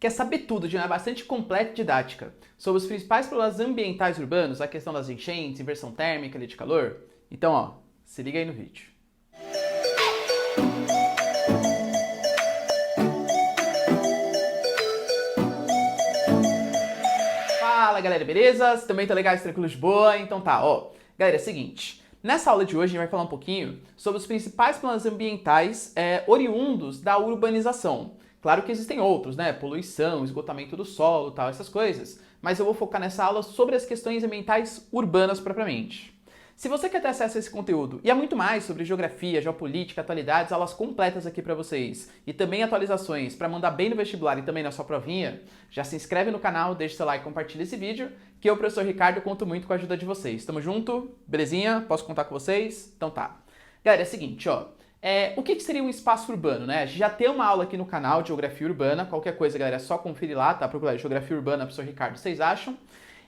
Quer saber tudo de maneira bastante completa e didática sobre os principais problemas ambientais urbanos, a questão das enchentes, inversão térmica, lei de calor? Então, ó, se liga aí no vídeo. Fala galera, beleza? Vocês também estão legais, tranquilos de boa? Então tá, ó. Galera, é o seguinte, nessa aula de hoje a gente vai falar um pouquinho sobre os principais problemas ambientais oriundos da urbanização. Claro que existem outros, né? Poluição, esgotamento do solo, tal, essas coisas. Mas eu vou focar nessa aula sobre as questões ambientais urbanas propriamente. Se você quer ter acesso a esse conteúdo e a muito mais sobre geografia, geopolítica, atualidades, aulas completas aqui para vocês e também atualizações para mandar bem no vestibular e também na sua provinha, já se inscreve no canal, deixa seu like e compartilha esse vídeo, que eu, professor Ricardo, conto muito com a ajuda de vocês. Tamo junto? Belezinha? Posso contar com vocês? Então tá. Galera, é o seguinte, ó. O que seria um espaço urbano, né? A gente já tem uma aula aqui no canal de Geografia Urbana, qualquer coisa, galera, é só conferir lá, tá? Procurar Geografia Urbana, professor Ricardo, vocês acham?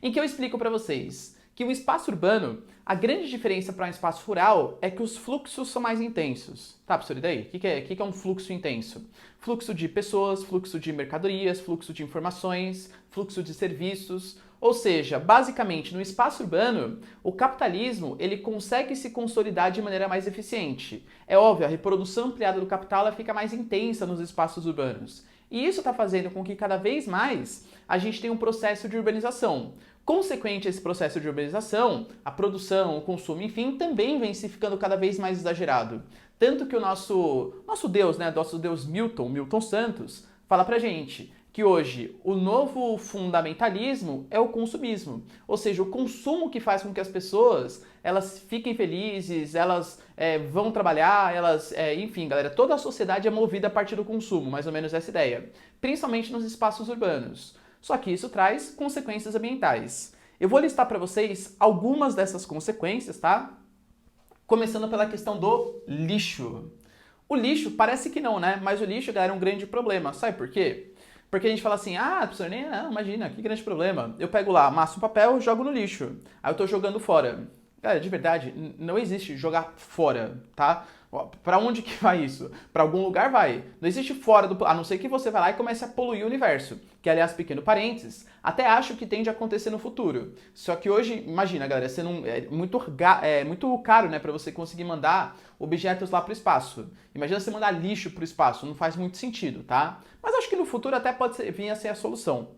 Em que eu explico para vocês que o espaço urbano, a grande diferença para um espaço rural é que os fluxos são mais intensos. Tá, professor, e daí? O que é um fluxo intenso? Fluxo de pessoas, fluxo de mercadorias, fluxo de informações, fluxo de serviços. Ou seja, basicamente, no espaço urbano, o capitalismo ele consegue se consolidar de maneira mais eficiente. É óbvio, a reprodução ampliada do capital ela fica mais intensa nos espaços urbanos. E isso está fazendo com que cada vez mais a gente tenha um processo de urbanização. Consequente a esse processo de urbanização, a produção, o consumo, enfim, também vem se ficando cada vez mais exagerado. Tanto que o nosso Deus, né, nosso Deus Milton Santos, fala pra gente que hoje o novo fundamentalismo é o consumismo. Ou seja, o consumo que faz com que as pessoas elas fiquem felizes, elas vão trabalhar, enfim, galera, toda a sociedade é movida a partir do consumo, mais ou menos essa ideia. Principalmente nos espaços urbanos. Só que isso traz consequências ambientais. Eu vou listar para vocês algumas dessas consequências, tá? Começando pela questão do lixo. O lixo, parece que não, né? Mas o lixo, galera, é um grande problema. Sabe por quê? Porque a gente fala assim, professor, não, imagina, que grande problema. Eu pego lá, amasso o papel, jogo no lixo. Aí eu tô jogando fora. Galera, de verdade, não existe jogar fora, tá? Pra onde que vai isso? Pra algum lugar vai. Não existe fora do... A não ser que você vai lá e comece a poluir o universo. Que, aliás, pequeno parênteses, até acho que tende a acontecer no futuro. Só que hoje, imagina, galera, você não, é muito caro, né, pra você conseguir mandar objetos lá pro espaço. Imagina você mandar lixo pro espaço, não faz muito sentido, tá? Mas acho que no futuro até pode vir a ser a solução.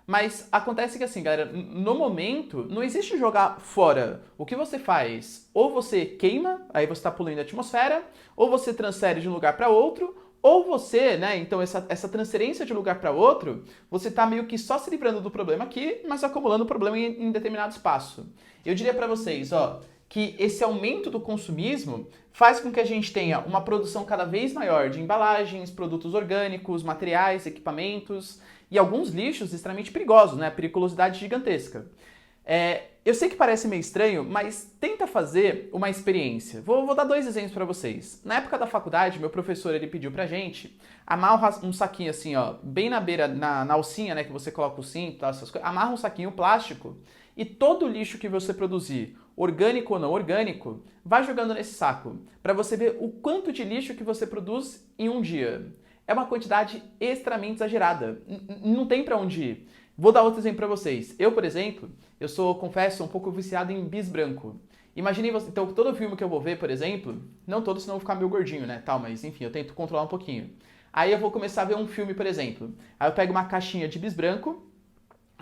Mas acontece que assim, galera, no momento não existe jogar fora. O que você faz? Ou você queima, aí você está poluindo a atmosfera, ou você transfere de um lugar para outro, ou você, né, então essa transferência de um lugar para outro, você está meio que só se livrando do problema aqui, mas acumulando o problema em determinado espaço. Eu diria para vocês, ó, que esse aumento do consumismo faz com que a gente tenha uma produção cada vez maior de embalagens, produtos orgânicos, materiais, equipamentos e alguns lixos extremamente perigosos, né? Periculosidade gigantesca. Eu sei que parece meio estranho, mas tenta fazer uma experiência. Vou dar dois exemplos para vocês. Na época da faculdade, meu professor ele pediu pra gente amarrar um saquinho assim, ó, bem na beira, na alcinha, né, que você coloca o cinto, tal, essas coisas. Amarra um saquinho plástico e todo o lixo que você produzir, orgânico ou não orgânico, vai jogando nesse saco, para você ver o quanto de lixo que você produz em um dia. É uma quantidade extremamente exagerada. Não tem para onde ir. Vou dar outro exemplo para vocês. Eu, por exemplo, confesso, um pouco viciado em bis branco. Imaginem você, então todo filme que eu vou ver, por exemplo, não todos senão eu vou ficar meio gordinho, né, tal, mas enfim, eu tento controlar um pouquinho. Aí eu vou começar a ver um filme, por exemplo. Aí eu pego uma caixinha de bis branco,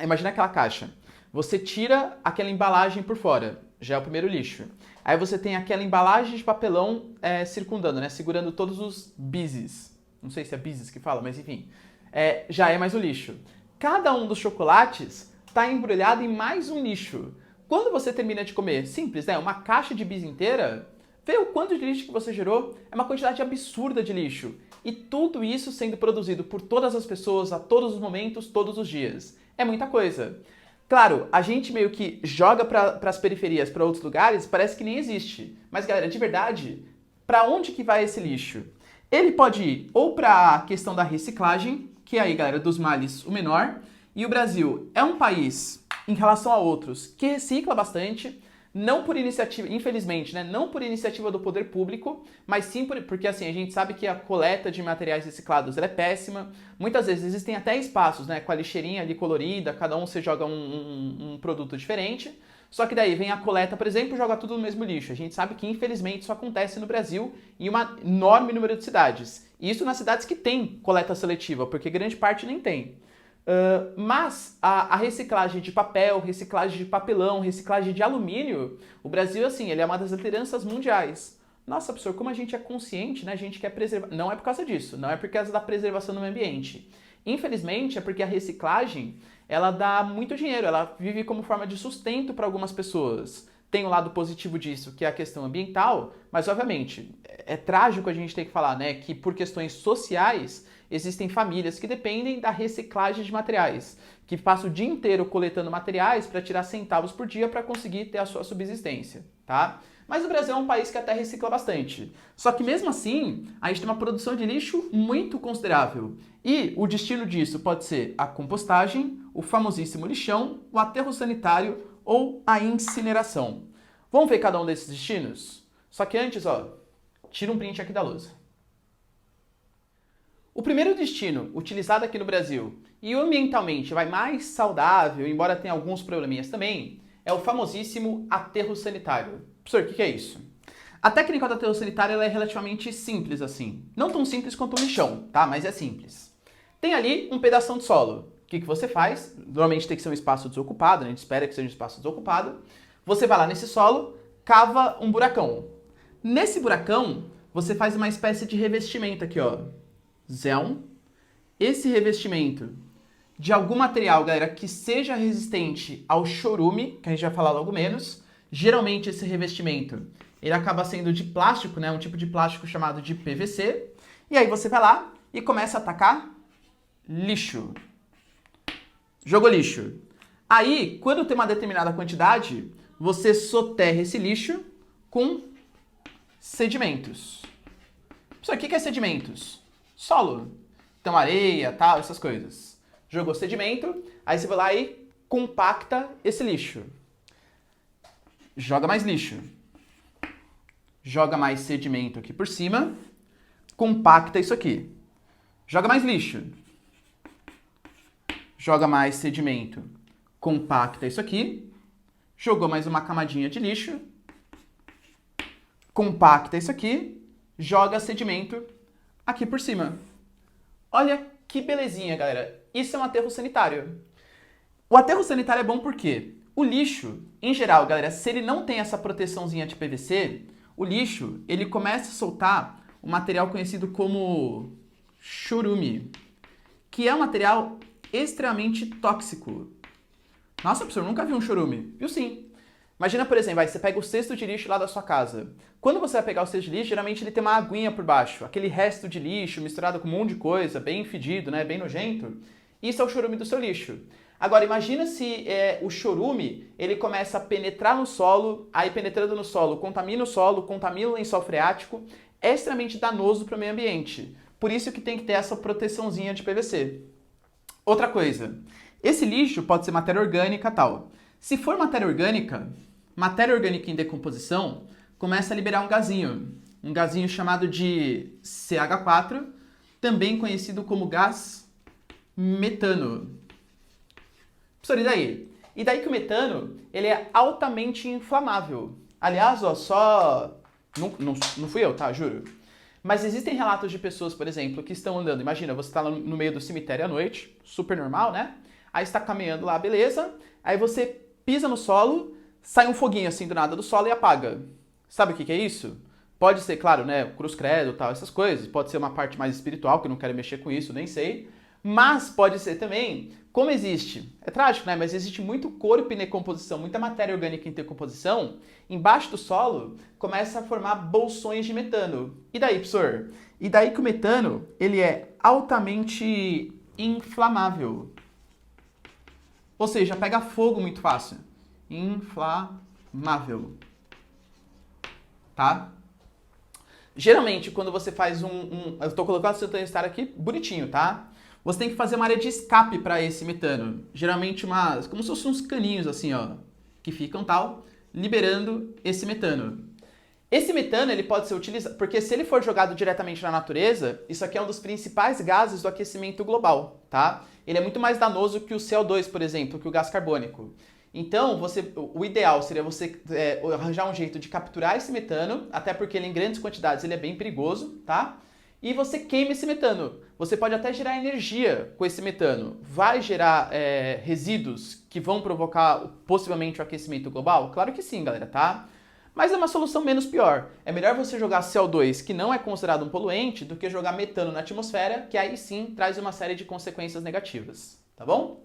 imagina aquela caixa. Você tira aquela embalagem por fora, já é o primeiro lixo. Aí você tem aquela embalagem de papelão circundando, né, segurando todos os bises. Não sei se é bises que fala, mas enfim. Já é mais um lixo. Cada um dos chocolates está embrulhado em mais um lixo. Quando você termina de comer, simples, né? Uma caixa de bis inteira, vê o quanto de lixo que você gerou. É uma quantidade absurda de lixo. E tudo isso sendo produzido por todas as pessoas, a todos os momentos, todos os dias. É muita coisa. Claro, a gente meio que joga para as periferias, para outros lugares, parece que nem existe. Mas, galera, de verdade, para onde que vai esse lixo? Ele pode ir ou para a questão da reciclagem, que é aí, galera, dos males o menor, e o Brasil é um país, em relação a outros, que recicla bastante, não por iniciativa, infelizmente, né, não por iniciativa do poder público, mas sim porque assim, a gente sabe que a coleta de materiais reciclados ela é péssima. Muitas vezes existem até espaços, né, com a lixeirinha ali colorida, cada um você joga um produto diferente. Só que daí vem a coleta, por exemplo, e joga tudo no mesmo lixo. A gente sabe que, infelizmente, isso acontece no Brasil em um enorme número de cidades. E isso nas cidades que tem coleta seletiva, porque grande parte nem tem. Mas a reciclagem de papel, reciclagem de papelão, reciclagem de alumínio, o Brasil, assim, ele é uma das lideranças mundiais. Nossa, professor, como a gente é consciente, né? A gente quer preservar. Não é por causa disso, não é por causa da preservação do meio ambiente. Infelizmente, é porque a reciclagem, ela dá muito dinheiro, ela vive como forma de sustento para algumas pessoas. Tem um lado positivo disso, que é a questão ambiental, mas obviamente é trágico a gente ter que falar, né, que por questões sociais existem famílias que dependem da reciclagem de materiais, que passam o dia inteiro coletando materiais para tirar centavos por dia para conseguir ter a sua subsistência, tá? Mas o Brasil é um país que até recicla bastante. Só que mesmo assim, a gente tem uma produção de lixo muito considerável. E o destino disso pode ser a compostagem, o famosíssimo lixão, o aterro sanitário ou a incineração. Vamos ver cada um desses destinos? Só que antes, ó, tira um print aqui da lousa. O primeiro destino utilizado aqui no Brasil e ambientalmente vai mais saudável, embora tenha alguns probleminhas também, é o famosíssimo aterro sanitário. Professor, o que é isso? A técnica do aterro sanitário ela é relativamente simples assim. Não tão simples quanto o lixão, tá? Mas é simples. Tem ali um pedação de solo. O que você faz? Normalmente tem que ser um espaço desocupado, né? A gente espera que seja um espaço desocupado. Você vai lá nesse solo, cava um buracão. Nesse buracão, você faz uma espécie de revestimento aqui, ó. Esse revestimento de algum material, galera, que seja resistente ao chorume, que a gente vai falar logo menos. Geralmente esse revestimento, ele acaba sendo de plástico, né? Um tipo de plástico chamado de PVC. E aí você vai lá e começa a atacar lixo. Jogou lixo. Aí, quando tem uma determinada quantidade, você soterra esse lixo com sedimentos. Pessoal, o que é sedimentos? Solo. Então, areia, tal, essas coisas. Jogou sedimento, aí você vai lá e compacta esse lixo. Joga mais lixo. Joga mais sedimento aqui por cima. Compacta isso aqui. Joga mais lixo. Joga mais sedimento. Compacta isso aqui. Jogou mais uma camadinha de lixo. Compacta isso aqui. Joga sedimento aqui por cima. Olha que belezinha, galera. Isso é um aterro sanitário. O aterro sanitário é bom porque o lixo, em geral, galera, se ele não tem essa proteçãozinha de PVC, o lixo, ele começa a soltar um material conhecido como chorume, que é um material extremamente tóxico. Nossa, professor, eu nunca vi um chorume. Viu sim. Imagina, por exemplo, você pega o cesto de lixo lá da sua casa. Quando você vai pegar o cesto de lixo, geralmente ele tem uma aguinha por baixo, aquele resto de lixo misturado com um monte de coisa, bem fedido, né, bem nojento. Isso é o chorume do seu lixo. Agora, imagina se o chorume, ele começa a penetrar no solo, aí penetrando no solo, contamina o lençol freático, é extremamente danoso para o meio ambiente. Por isso que tem que ter essa proteçãozinha de PVC. Outra coisa, esse lixo pode ser matéria orgânica e tal. Se for matéria orgânica em decomposição, começa a liberar um gazinho chamado de CH4, também conhecido como gás metano. Professor, e daí? E daí que o metano, ele é altamente inflamável. Aliás, ó, não fui eu, tá? Juro. Mas existem relatos de pessoas, por exemplo, que estão andando. Imagina, você está no meio do cemitério à noite, super normal, né? Aí está caminhando lá, beleza. Aí você pisa no solo, sai um foguinho assim do nada do solo e apaga. Sabe o que é isso? Pode ser, claro, né, cruz credo, tal, essas coisas. Pode ser uma parte mais espiritual, que eu não quero mexer com isso, nem sei. Mas pode ser também, como existe, é trágico, né? Mas existe muito corpo em decomposição, muita matéria orgânica em decomposição, embaixo do solo começa a formar bolsões de metano. E daí, professor? E daí que o metano, ele é altamente inflamável. Ou seja, pega fogo muito fácil. Inflamável. Tá? Geralmente, quando você faz eu estou colocando o seu estar aqui bonitinho, tá? Você tem que fazer uma área de escape para esse metano. Geralmente como se fossem uns caninhos assim, ó, que ficam tal. liberando esse metano. Esse metano ele pode ser utilizado, porque se ele for jogado diretamente na natureza, isso aqui é um dos principais gases do aquecimento global, tá? Ele é muito mais danoso que o CO2, por exemplo, que o gás carbônico. Então, o ideal seria você arranjar um jeito de capturar esse metano, até porque ele em grandes quantidades ele é bem perigoso, tá? E você queima esse metano. Você pode até gerar energia com esse metano. Vai gerar resíduos que vão provocar possivelmente o aquecimento global? Claro que sim, galera, tá? Mas é uma solução menos pior. É melhor você jogar CO2, que não é considerado um poluente, do que jogar metano na atmosfera, que aí sim traz uma série de consequências negativas. Tá bom?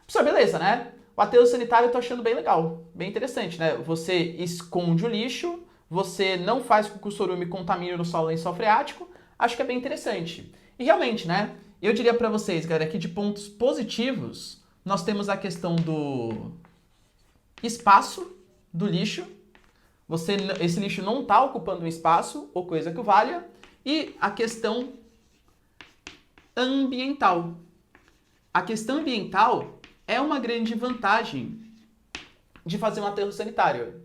Professor, beleza, né? O aterro sanitário eu tô achando bem legal, bem interessante, né? Você esconde o lixo, você não faz com que o chorume contamine o solo lençol freático, acho que é bem interessante. E realmente, né? Eu diria pra vocês, galera, que de pontos positivos, nós temos a questão do espaço do lixo. Esse lixo não está ocupando um espaço ou coisa que o valha. E a questão ambiental. A questão ambiental é uma grande vantagem de fazer um aterro sanitário.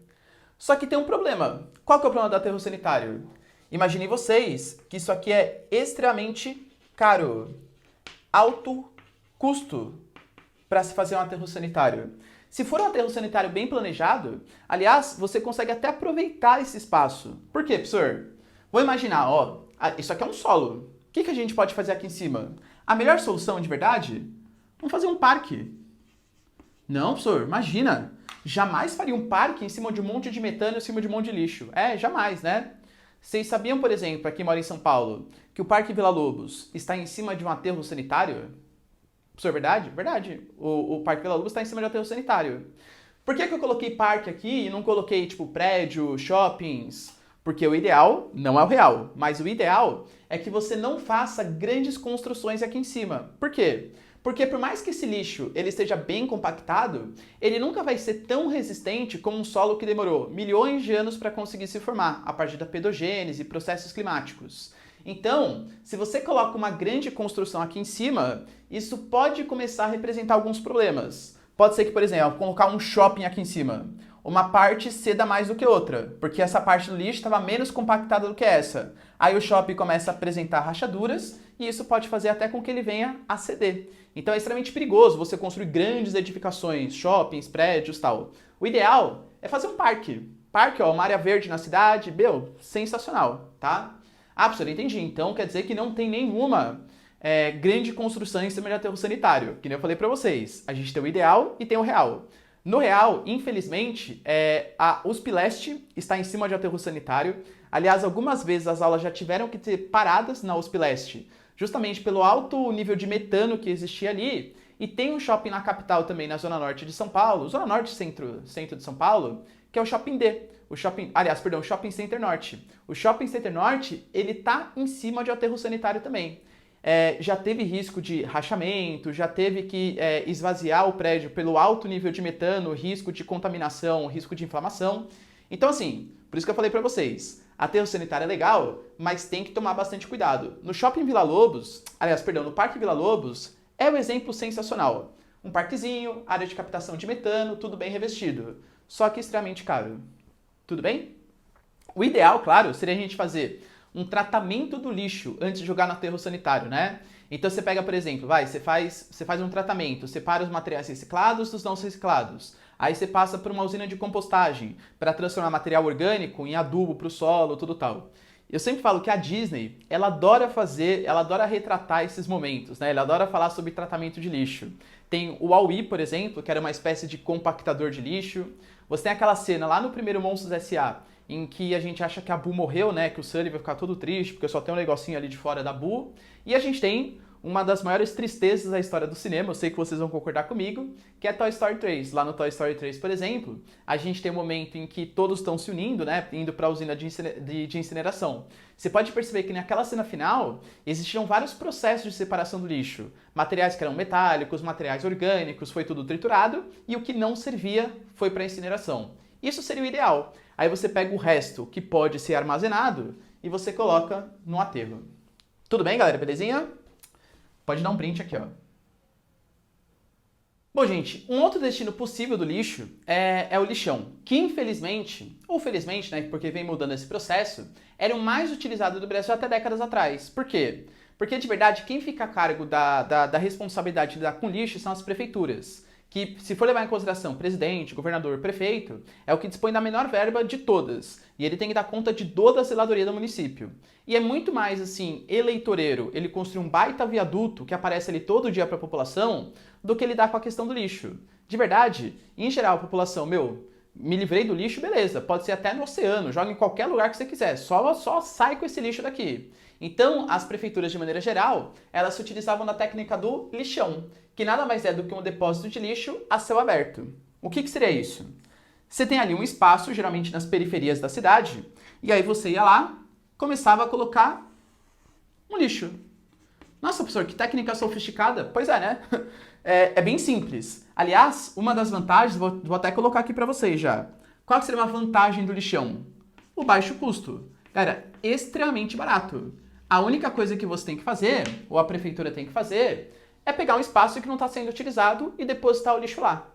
Só que tem um problema. Qual que é o problema do aterro sanitário? Imaginem vocês que isso aqui é extremamente caro. Alto custo para se fazer um aterro sanitário. Se for um aterro sanitário bem planejado, aliás, você consegue até aproveitar esse espaço. Por quê, professor? Vou imaginar, ó, isso aqui é um solo. O que a gente pode fazer aqui em cima? A melhor solução, de verdade? Vamos fazer um parque. Não, professor, imagina. Jamais faria um parque em cima de um monte de metano, em cima de um monte de lixo. Jamais, né? Vocês sabiam, por exemplo, aqui mora em São Paulo, que o Parque Vila Lobos está em cima de um aterro sanitário? Professor, verdade? Verdade. O Parque Vila Lobos está em cima de um aterro sanitário. Por que eu coloquei parque aqui e não coloquei, tipo, prédio, shoppings? Porque o ideal não é o real, mas o ideal é que você não faça grandes construções aqui em cima. Por quê? Porque por mais que esse lixo ele esteja bem compactado, ele nunca vai ser tão resistente como um solo que demorou milhões de anos para conseguir se formar, a partir da pedogênese e processos climáticos. Então, se você coloca uma grande construção aqui em cima, isso pode começar a representar alguns problemas. Pode ser que, por exemplo, colocar um shopping aqui em cima, uma parte ceda mais do que outra, porque essa parte do lixo estava menos compactada do que essa. Aí o shopping começa a apresentar rachaduras e isso pode fazer até com que ele venha a ceder. Então é extremamente perigoso você construir grandes edificações, shoppings, prédios, tal. O ideal é fazer um parque. Parque, ó, uma área verde na cidade, sensacional, tá? Ah, professor, entendi. Então quer dizer que não tem nenhuma grande construção em cima de aterro sanitário. Que nem eu falei pra vocês. A gente tem o ideal e tem o real. No real, infelizmente, a USP Leste está em cima de aterro sanitário. Aliás, algumas vezes as aulas já tiveram que ser paradas na USP Leste, justamente pelo alto nível de metano que existia ali. E tem um shopping na capital também, na Zona Norte de São Paulo, Zona Norte centro de São Paulo, que é o Shopping D. O Shopping Center Norte. O Shopping Center Norte, ele tá em cima de aterro sanitário também. Já teve risco de rachamento, já teve que esvaziar o prédio pelo alto nível de metano, risco de contaminação, risco de inflamação. Então, assim, por isso que eu falei pra vocês, aterro sanitário é legal, mas tem que tomar bastante cuidado. No Parque Vila Lobos, é um exemplo sensacional. Um parquezinho, área de captação de metano, tudo bem revestido, só que extremamente caro. Tudo bem? O ideal, claro, seria a gente fazer um tratamento do lixo antes de jogar no aterro sanitário, né? Então você pega, por exemplo, você faz um tratamento, separa os materiais reciclados dos não reciclados. Aí você passa por uma usina de compostagem para transformar material orgânico em adubo para o solo, tudo tal. Eu sempre falo que a Disney, ela adora retratar esses momentos, né? Ela adora falar sobre tratamento de lixo. Tem o Wall-E, por exemplo, que era uma espécie de compactador de lixo. Você tem aquela cena lá no primeiro Monstros S.A., em que a gente acha que a Boo morreu, né? Que o Sully vai ficar todo triste, porque só tem um negocinho ali de fora da Boo. E a gente tem uma das maiores tristezas da história do cinema, eu sei que vocês vão concordar comigo, que é Toy Story 3. Lá no Toy Story 3, por exemplo, a gente tem um momento em que todos estão se unindo, né? Indo para a usina de incineração. Você pode perceber que naquela cena final, existiam vários processos de separação do lixo. Materiais que eram metálicos, materiais orgânicos, foi tudo triturado, e o que não servia foi para incineração. Isso seria o ideal. Aí você pega o resto que pode ser armazenado e você coloca no aterro. Tudo bem, galera? Belezinha? Pode dar um print aqui, ó. Bom, gente, um outro destino possível do lixo é o lixão, que infelizmente, ou felizmente, né, porque vem mudando esse processo, era o mais utilizado do Brasil até décadas atrás. Por quê? Porque, de verdade, quem fica a cargo da responsabilidade de lidar com lixo são as prefeituras, que, se for levar em consideração presidente, governador, prefeito, é o que dispõe da menor verba de todas, e ele tem que dar conta de toda a zeladoria do município. E é muito mais, assim, eleitoreiro ele construir um baita viaduto que aparece ali todo dia para a população, do que lidar com a questão do lixo. De verdade, em geral, a população, me livrei do lixo, beleza, pode ser até no oceano, joga em qualquer lugar que você quiser, só sai com esse lixo daqui. Então, as prefeituras, de maneira geral, elas se utilizavam da técnica do lixão, que nada mais é do que um depósito de lixo a céu aberto. O que seria isso? Você tem ali um espaço, geralmente nas periferias da cidade, e aí você ia lá, começava a colocar um lixo. Nossa, professor, que técnica sofisticada. Pois é, né? É bem simples. Aliás, uma das vantagens, vou até colocar aqui para vocês já. Qual que seria uma vantagem do lixão? O baixo custo. Cara, extremamente barato. A única coisa que você tem que fazer, ou a prefeitura tem que fazer, é pegar um espaço que não está sendo utilizado e depositar o lixo lá.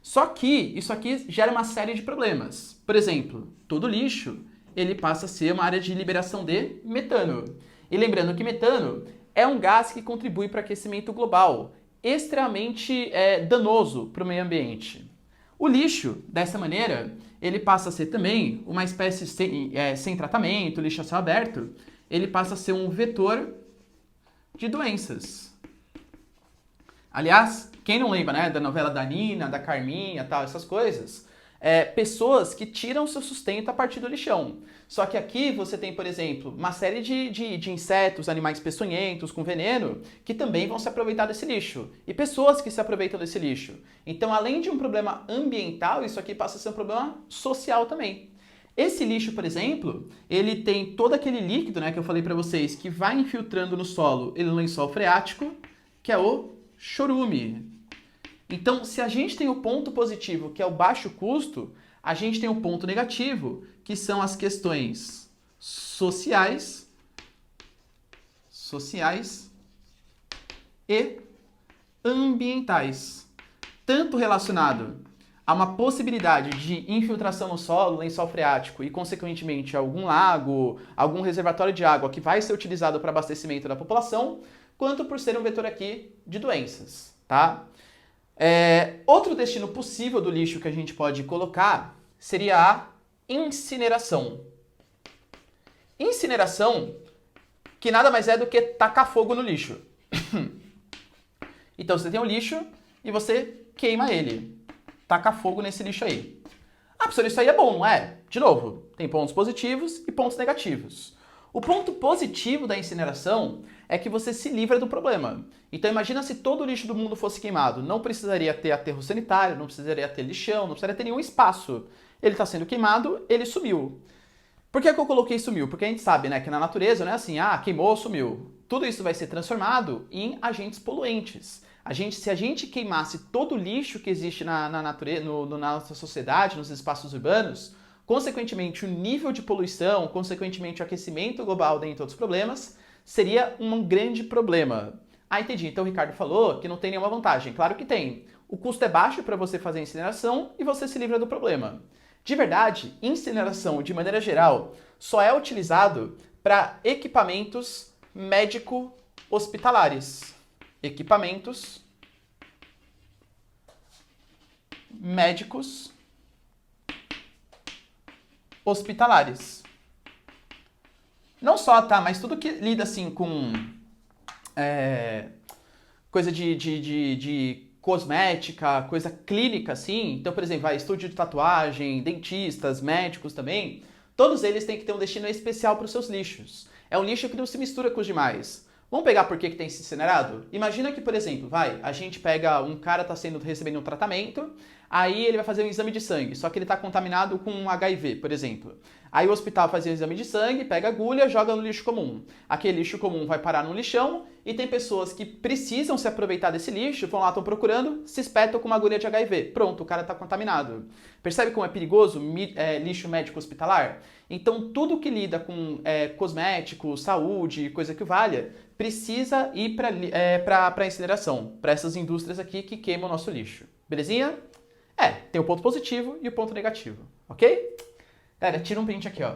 Só que isso aqui gera uma série de problemas. Por exemplo, todo lixo ele passa a ser uma área de liberação de metano. E lembrando que metano é um gás que contribui para o aquecimento global, extremamente danoso para o meio ambiente. O lixo, dessa maneira, ele passa a ser também uma espécie sem tratamento, lixo a céu aberto, ele passa a ser um vetor de doenças. Aliás, quem não lembra, né, da novela da Nina, da Carminha, tal, essas coisas, pessoas que tiram seu sustento a partir do lixão. Só que aqui você tem, por exemplo, uma série de insetos, animais peçonhentos com veneno, que também vão se aproveitar desse lixo. E pessoas que se aproveitam desse lixo. Então, além de um problema ambiental, isso aqui passa a ser um problema social também. Esse lixo, por exemplo, ele tem todo aquele líquido, né, que eu falei para vocês, que vai infiltrando no solo e no lençol freático, que é o chorume. Então, se a gente tem o ponto positivo, que é o baixo custo, a gente tem o ponto negativo, que são as questões sociais e ambientais. Tanto relacionado a uma possibilidade de infiltração no solo, lençol freático e, consequentemente, algum lago, algum reservatório de água que vai ser utilizado para abastecimento da população, quanto por ser um vetor aqui de doenças, tá? Outro destino possível do lixo que a gente pode colocar seria a incineração. Incineração, que nada mais é do que tacar fogo no lixo. Então você tem um lixo e você queima ele. Taca fogo nesse lixo aí. Ah, professor, isso aí é bom, não é? De novo, tem pontos positivos e pontos negativos. O ponto positivo da incineração é que você se livra do problema. Então imagina se todo o lixo do mundo fosse queimado. Não precisaria ter aterro sanitário, não precisaria ter lixão, não precisaria ter nenhum espaço. Ele está sendo queimado, ele sumiu. Por que eu coloquei sumiu? Porque a gente sabe, né, que na natureza não é assim, queimou, sumiu. Tudo isso vai ser transformado em agentes poluentes. Se a gente queimasse todo o lixo que existe na natureza, na nossa sociedade, nos espaços urbanos, consequentemente o nível de poluição, consequentemente o aquecimento global, dentre outros problemas, seria um grande problema. Entendi. Então o Ricardo falou que não tem nenhuma vantagem. Claro que tem. O custo é baixo para você fazer a incineração e você se livra do problema. De verdade, incineração, de maneira geral, só é utilizado para equipamentos médico-hospitalares. Equipamentos médicos hospitalares. Não só, tá? Mas tudo que lida assim com coisa de cosmética, coisa clínica, assim. Então, por exemplo, estúdio de tatuagem, dentistas, médicos também. Todos eles têm que ter um destino especial para os seus lixos. É um lixo que não se mistura com os demais. Vamos pegar por que tem incinerado? Imagina que, por exemplo, a gente pega um cara recebendo um tratamento, aí ele vai fazer um exame de sangue, só que ele está contaminado com HIV, por exemplo. Aí o hospital faz o exame de sangue, pega a agulha, joga no lixo comum. Aquele lixo comum vai parar no lixão e tem pessoas que precisam se aproveitar desse lixo, vão lá, estão procurando, se espetam com uma agulha de HIV. Pronto, o cara está contaminado. Percebe como é perigoso lixo médico hospitalar? Então, tudo que lida com cosméticos, saúde, coisa que valha, precisa ir para incineração, para essas indústrias aqui que queimam o nosso lixo. Belezinha? Tem o ponto positivo e o ponto negativo, ok? Galera, tira um print aqui, ó.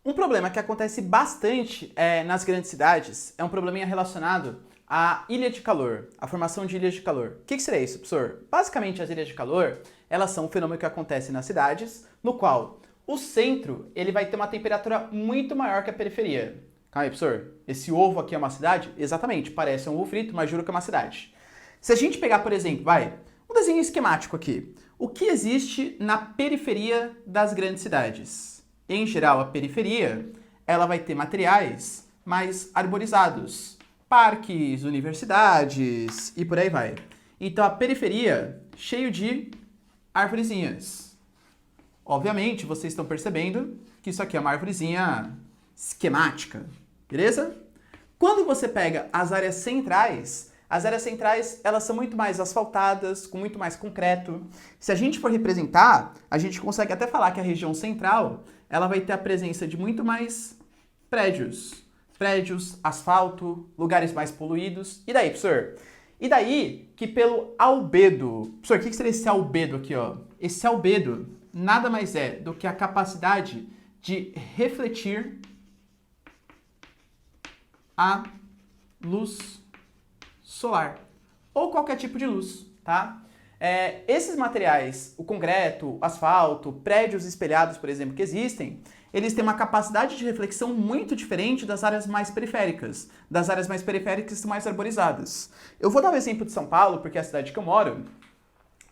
Um problema que acontece bastante nas grandes cidades é um probleminha relacionado à ilha de calor, a formação de ilhas de calor. O que seria isso, professor? Basicamente, as ilhas de calor, elas são um fenômeno que acontece nas cidades, no qual o centro ele vai ter uma temperatura muito maior que a periferia. Calma aí, professor. Esse ovo aqui é uma cidade? Exatamente, parece um ovo frito, mas juro que é uma cidade. Se a gente pegar, por exemplo, um desenho esquemático aqui. O que existe na periferia das grandes cidades? Em geral, a periferia ela vai ter materiais mais arborizados, parques, universidades e por aí vai. Então, a periferia cheio de arvorezinhas. Obviamente, vocês estão percebendo que isso aqui é uma arvorezinha esquemática, beleza? Quando você pega as áreas centrais, elas são muito mais asfaltadas, com muito mais concreto. Se a gente for representar, a gente consegue até falar que a região central, ela vai ter a presença de muito mais prédios. Prédios, asfalto, lugares mais poluídos. E daí, professor? E daí que pelo albedo... Professor, o que seria esse albedo aqui, ó? Esse albedo nada mais é do que a capacidade de refletir a luz solar, ou qualquer tipo de luz, tá? Esses materiais, o concreto, o asfalto, prédios espelhados, por exemplo, que existem, eles têm uma capacidade de reflexão muito diferente das áreas mais periféricas. Das áreas mais periféricas são mais arborizadas. Eu vou dar o exemplo de São Paulo, porque é a cidade que eu moro,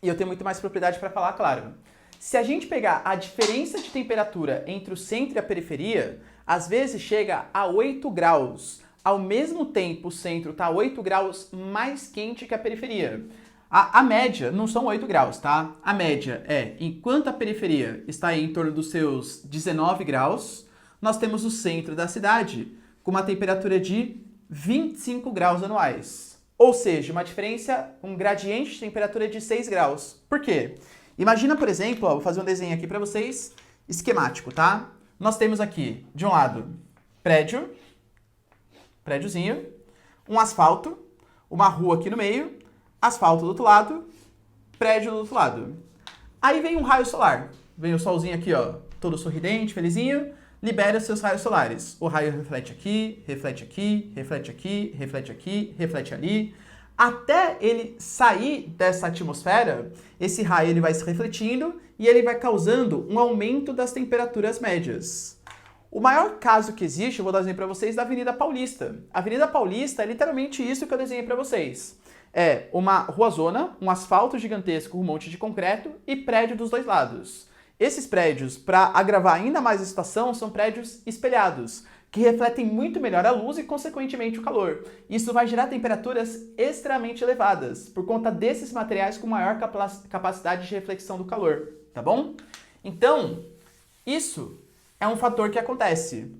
e eu tenho muito mais propriedade para falar, claro. Se a gente pegar a diferença de temperatura entre o centro e a periferia, às vezes chega a 8 graus. Ao mesmo tempo, o centro está 8 graus mais quente que a periferia. A média não são 8 graus, tá? A média enquanto a periferia está aí em torno dos seus 19 graus, nós temos o centro da cidade com uma temperatura de 25 graus anuais. Ou seja, uma diferença, um gradiente de temperatura de 6 graus. Por quê? Imagina, por exemplo, vou fazer um desenho aqui para vocês, esquemático, tá? Nós temos aqui, de um lado, prédiozinho, um asfalto, uma rua aqui no meio, asfalto do outro lado, prédio do outro lado. Aí vem um raio solar, vem o solzinho aqui, ó, todo sorridente, felizinho, libera seus raios solares. O raio reflete aqui, reflete aqui, reflete aqui, reflete aqui, reflete ali. Até ele sair dessa atmosfera, esse raio ele vai se refletindo e ele vai causando um aumento das temperaturas médias. O maior caso que existe, eu vou dar um exemplo para vocês, da Avenida Paulista. A Avenida Paulista é literalmente isso que eu desenhei para vocês. É uma ruazona, um asfalto gigantesco, um monte de concreto e prédio dos dois lados. Esses prédios, para agravar ainda mais a situação, são prédios espelhados, que refletem muito melhor a luz e, consequentemente, o calor. Isso vai gerar temperaturas extremamente elevadas, por conta desses materiais com maior capacidade de reflexão do calor, tá bom? Então, isso é um fator que acontece.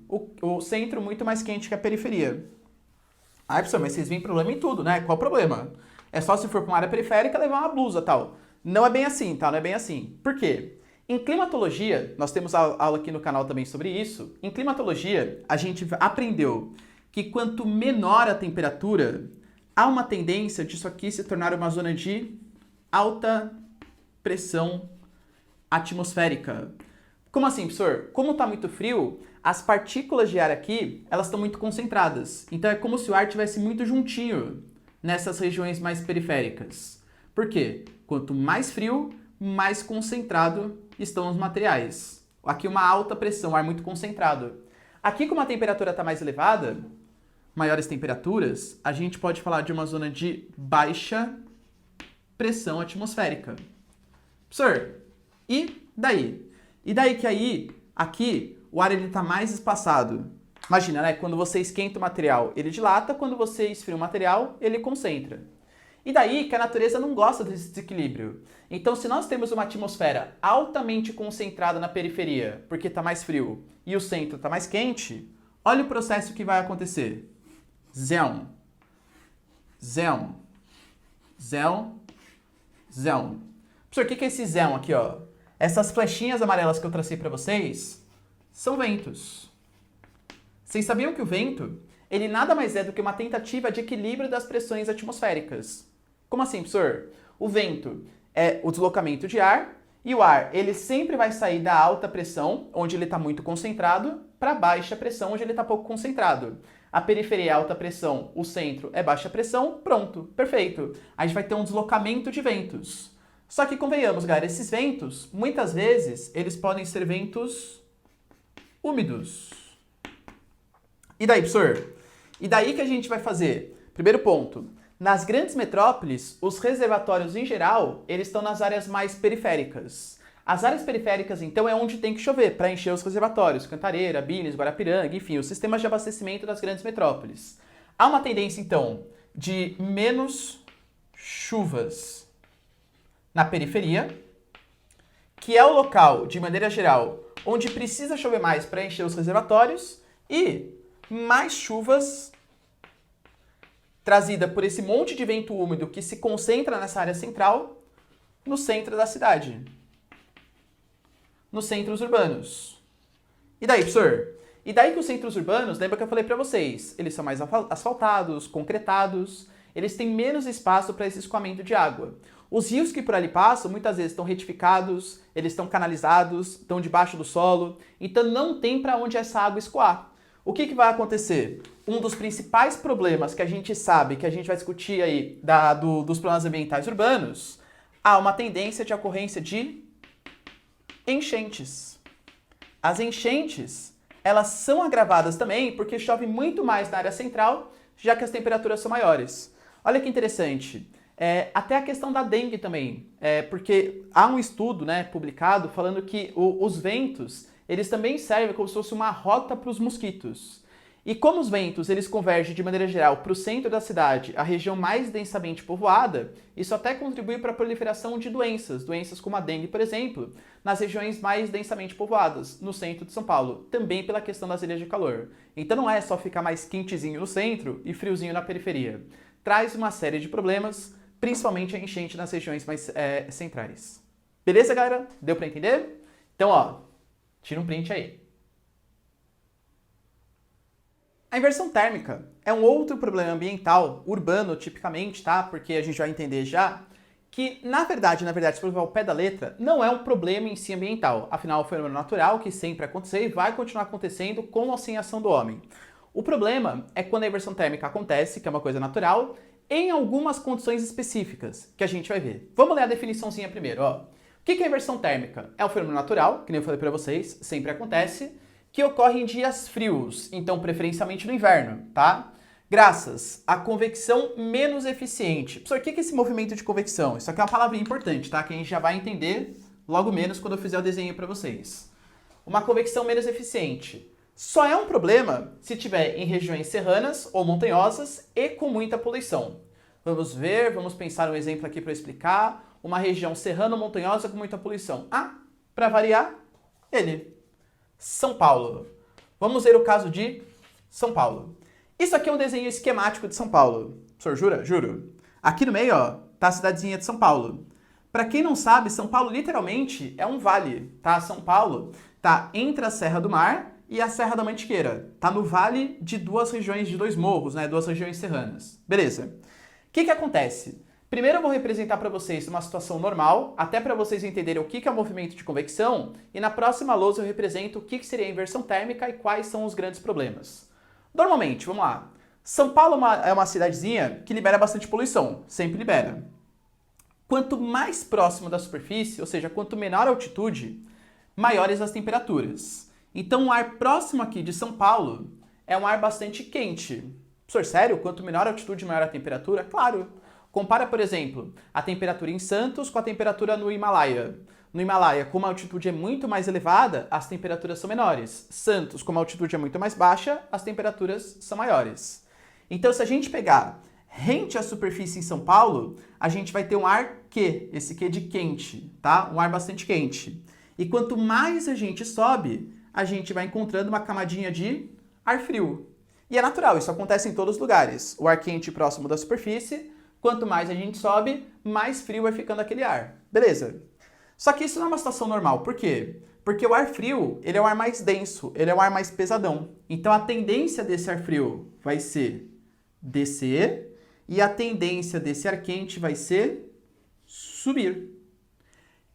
O centro muito mais quente que a periferia. Professor, mas vocês veem problema em tudo, né? Qual o problema? É só se for para uma área periférica levar uma blusa, tal. Não é bem assim, tá? Não é bem assim. Por quê? Em climatologia, nós temos aula aqui no canal também sobre isso. Em climatologia, a gente aprendeu que quanto menor a temperatura, há uma tendência disso aqui se tornar uma zona de alta pressão atmosférica. Como assim, professor? Como está muito frio, as partículas de ar aqui, elas estão muito concentradas. Então é como se o ar estivesse muito juntinho nessas regiões mais periféricas. Por quê? Quanto mais frio, mais concentrado estão os materiais. Aqui uma alta pressão, ar muito concentrado. Aqui, como a temperatura está mais elevada, maiores temperaturas, a gente pode falar de uma zona de baixa pressão atmosférica. Professor, e daí? E daí que aí, aqui, o ar está mais espaçado. Imagina, né? Quando você esquenta o material, ele dilata. Quando você esfria o material, ele concentra. E daí que a natureza não gosta desse desequilíbrio. Então, se nós temos uma atmosfera altamente concentrada na periferia, porque está mais frio, e o centro está mais quente, olha o processo que vai acontecer. Zéu, zéu, zéu, zéu. Professor, o que é esse zéu aqui, ó? Essas flechinhas amarelas que eu tracei para vocês são ventos. Vocês sabiam que o vento, ele nada mais é do que uma tentativa de equilíbrio das pressões atmosféricas? Como assim, professor? O vento é o deslocamento de ar e o ar, ele sempre vai sair da alta pressão, onde ele está muito concentrado, para baixa pressão, onde ele está pouco concentrado. A periferia é alta pressão, o centro é baixa pressão, pronto, perfeito. A gente vai ter um deslocamento de ventos. Só que convenhamos, galera, esses ventos, muitas vezes, eles podem ser ventos úmidos. E daí, professor? E daí que a gente vai fazer? Primeiro ponto, nas grandes metrópoles, os reservatórios em geral, eles estão nas áreas mais periféricas. As áreas periféricas, então, é onde tem que chover para encher os reservatórios, Cantareira, Bines, Guarapiranga, enfim, os sistemas de abastecimento das grandes metrópoles. Há uma tendência, então, de menos chuvas na periferia, que é o local, de maneira geral, onde precisa chover mais para encher os reservatórios, e mais chuvas trazida por esse monte de vento úmido que se concentra nessa área central, no centro da cidade. Nos centros urbanos. E daí, professor? E daí que os centros urbanos, lembra que eu falei para vocês, eles são mais asfaltados, concretados, eles têm menos espaço para esse escoamento de água. Os rios que por ali passam, muitas vezes estão retificados, eles estão canalizados, estão debaixo do solo, então não tem para onde essa água escoar. O que vai acontecer? Um dos principais problemas que a gente sabe, que a gente vai discutir aí dos problemas ambientais urbanos, há uma tendência de ocorrência de enchentes. As enchentes, elas são agravadas também porque chove muito mais na área central, já que as temperaturas são maiores. Olha que interessante. Até a questão da dengue também, porque há um estudo, né, publicado falando que os ventos, eles também servem como se fosse uma rota para os mosquitos. E como os ventos eles convergem de maneira geral para o centro da cidade, a região mais densamente povoada, isso até contribui para a proliferação de doenças como a dengue, por exemplo, nas regiões mais densamente povoadas, no centro de São Paulo, também pela questão das ilhas de calor. Então não é só ficar mais quentezinho no centro e friozinho na periferia. Traz uma série de problemas, principalmente a enchente nas regiões mais centrais. Beleza, galera? Deu para entender? Então, ó, tira um print aí. A inversão térmica é um outro problema ambiental, urbano tipicamente, tá? Porque a gente vai entender já que, na verdade, se for levar o pé da letra, não é um problema em si ambiental. Afinal, é um fenômeno natural que sempre aconteceu e vai continuar acontecendo com ou sem ação do homem. O problema é quando a inversão térmica acontece, que é uma coisa natural, em algumas condições específicas, que a gente vai ver. Vamos ler a definiçãozinha primeiro, ó. O que é inversão térmica? É um fenômeno natural, que nem eu falei pra vocês, sempre acontece, que ocorre em dias frios, então preferencialmente no inverno, tá? Graças à convecção menos eficiente. Professor, o que é esse movimento de convecção? Isso aqui é uma palavrinha importante, tá? Que a gente já vai entender logo menos quando eu fizer o desenho para vocês. Uma convecção menos eficiente. Só é um problema se tiver em regiões serranas ou montanhosas e com muita poluição. Vamos ver, vamos pensar um exemplo aqui para explicar. Uma região serrana ou montanhosa com muita poluição. Para variar, ele. São Paulo. Vamos ver o caso de São Paulo. Isso aqui é um desenho esquemático de São Paulo. Professor, jura? Juro. Aqui no meio, ó, tá a cidadezinha de São Paulo. Para quem não sabe, São Paulo literalmente é um vale, tá? São Paulo tá entre a Serra do Mar e a Serra da Mantiqueira. Tá no vale de duas regiões, de dois morros, né? Duas regiões serranas. Beleza. O que acontece? Primeiro eu vou representar para vocês uma situação normal, até para vocês entenderem o que é o movimento de convecção, e na próxima lousa eu represento o que seria a inversão térmica e quais são os grandes problemas. Normalmente, vamos lá, São Paulo é uma cidadezinha que libera bastante poluição, sempre libera. Quanto mais próximo da superfície, ou seja, quanto menor a altitude, maiores as temperaturas. Então o ar próximo aqui de São Paulo é um ar bastante quente. Professor, sério? Quanto menor a altitude, maior a temperatura? Claro! Compara, por exemplo, a temperatura em Santos com a temperatura no Himalaia. No Himalaia, como a altitude é muito mais elevada, as temperaturas são menores. Santos, como a altitude é muito mais baixa, as temperaturas são maiores. Então, se a gente pegar Rente à superfície em São Paulo, a gente vai ter um ar Q, esse Q de quente, tá? Um ar bastante quente. E quanto mais a gente sobe, a gente vai encontrando uma camadinha de ar frio. E é natural, isso acontece em todos os lugares. O ar quente próximo da superfície, quanto mais a gente sobe, mais frio vai ficando aquele ar. Beleza? Só que isso não é uma situação normal. Por quê? Porque o ar frio, ele é o ar mais denso, ele é o ar mais pesadão. Então a tendência desse ar frio vai ser descer e a tendência desse ar quente vai ser subir.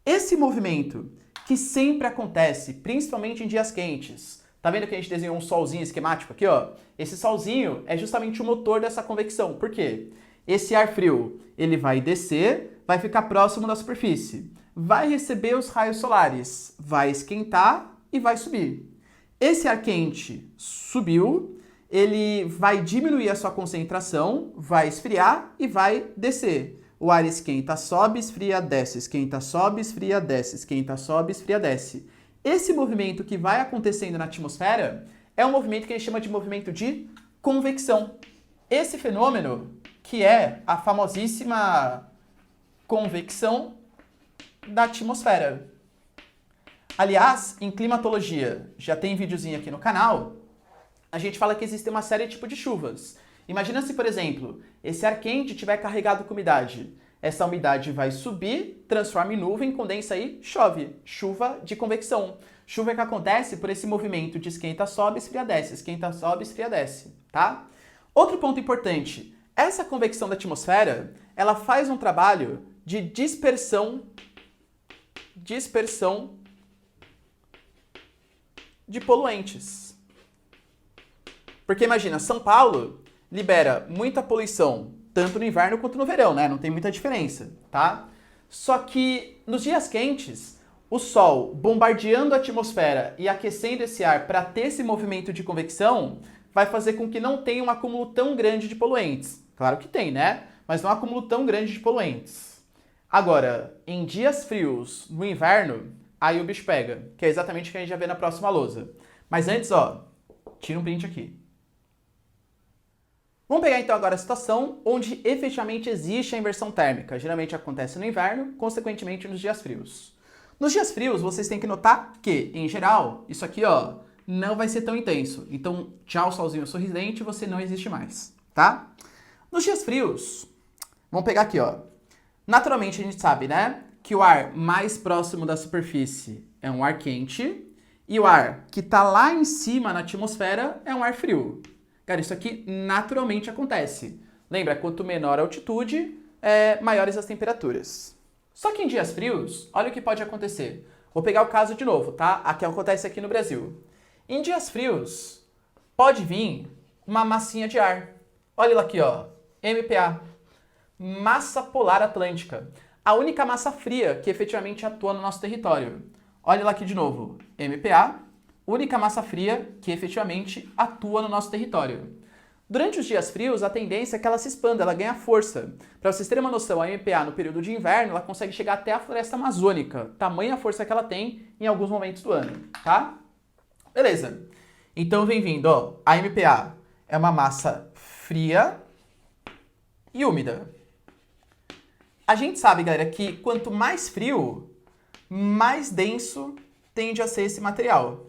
Esse movimento que sempre acontece, principalmente em dias quentes. Tá vendo que a gente desenhou um solzinho esquemático aqui, ó? Esse solzinho é justamente o motor dessa convecção. Por quê? Esse ar frio, ele vai descer, vai ficar próximo da superfície. Vai receber os raios solares, vai esquentar e vai subir. Esse ar quente subiu, ele vai diminuir a sua concentração, vai esfriar e vai descer. O ar esquenta, sobe, esfria, desce, esquenta, sobe, esfria, desce, esquenta, sobe, esfria, desce. Esse movimento que vai acontecendo na atmosfera é um movimento que a gente chama de movimento de convecção. Esse fenômeno, que é a famosíssima convecção da atmosfera. Aliás, em climatologia, já tem videozinho aqui no canal, a gente fala que existe uma série de tipos de chuvas. Imagina se, por exemplo, esse ar quente estiver carregado com umidade. Essa umidade vai subir, transforma em nuvem, condensa e chove. Chuva de convecção. Chuva que acontece por esse movimento de esquenta, sobe, esfria, desce. Esquenta, sobe, esfria, desce. Tá? Outro ponto importante. Essa convecção da atmosfera, ela faz um trabalho de dispersão de poluentes. Porque imagina, São Paulo libera muita poluição, tanto no inverno quanto no verão, né? Não tem muita diferença, tá? Só que nos dias quentes, o Sol bombardeando a atmosfera e aquecendo esse ar para ter esse movimento de convecção, vai fazer com que não tenha um acúmulo tão grande de poluentes. Claro que tem, né? Mas não um acúmulo tão grande de poluentes. Agora, em dias frios, no inverno, aí o bicho pega, que é exatamente o que a gente já vê na próxima lousa. Mas antes, ó, tira um print aqui. Vamos pegar então agora a situação onde efetivamente existe a inversão térmica. Geralmente acontece no inverno, consequentemente nos dias frios. Nos dias frios, vocês têm que notar que, em geral, isso aqui, ó, não vai ser tão intenso. Então, tchau, solzinho sorridente, você não existe mais, tá? Nos dias frios, vamos pegar aqui, ó. Naturalmente, a gente sabe, né, que o ar mais próximo da superfície é um ar quente e o ar que está lá em cima na atmosfera é um ar frio. Cara, isso aqui naturalmente acontece. Lembra, quanto menor a altitude, maiores as temperaturas. Só que em dias frios, olha o que pode acontecer. Vou pegar o caso de novo, tá? Aqui acontece aqui no Brasil. Em dias frios, pode vir uma massinha de ar. Olha lá aqui, ó. MPA. Massa polar atlântica. A única massa fria que efetivamente atua no nosso território. Olha lá aqui de novo. MPA. Única massa fria que efetivamente atua no nosso território. Durante os dias frios, a tendência é que ela se expanda, ela ganha força. Para vocês terem uma noção, a MPA no período de inverno, ela consegue chegar até a floresta amazônica. Tamanha força que ela tem em alguns momentos do ano, tá? Beleza. Então vem vindo, ó. A MPA é uma massa fria e úmida. A gente sabe, galera, que quanto mais frio, mais denso tende a ser esse material.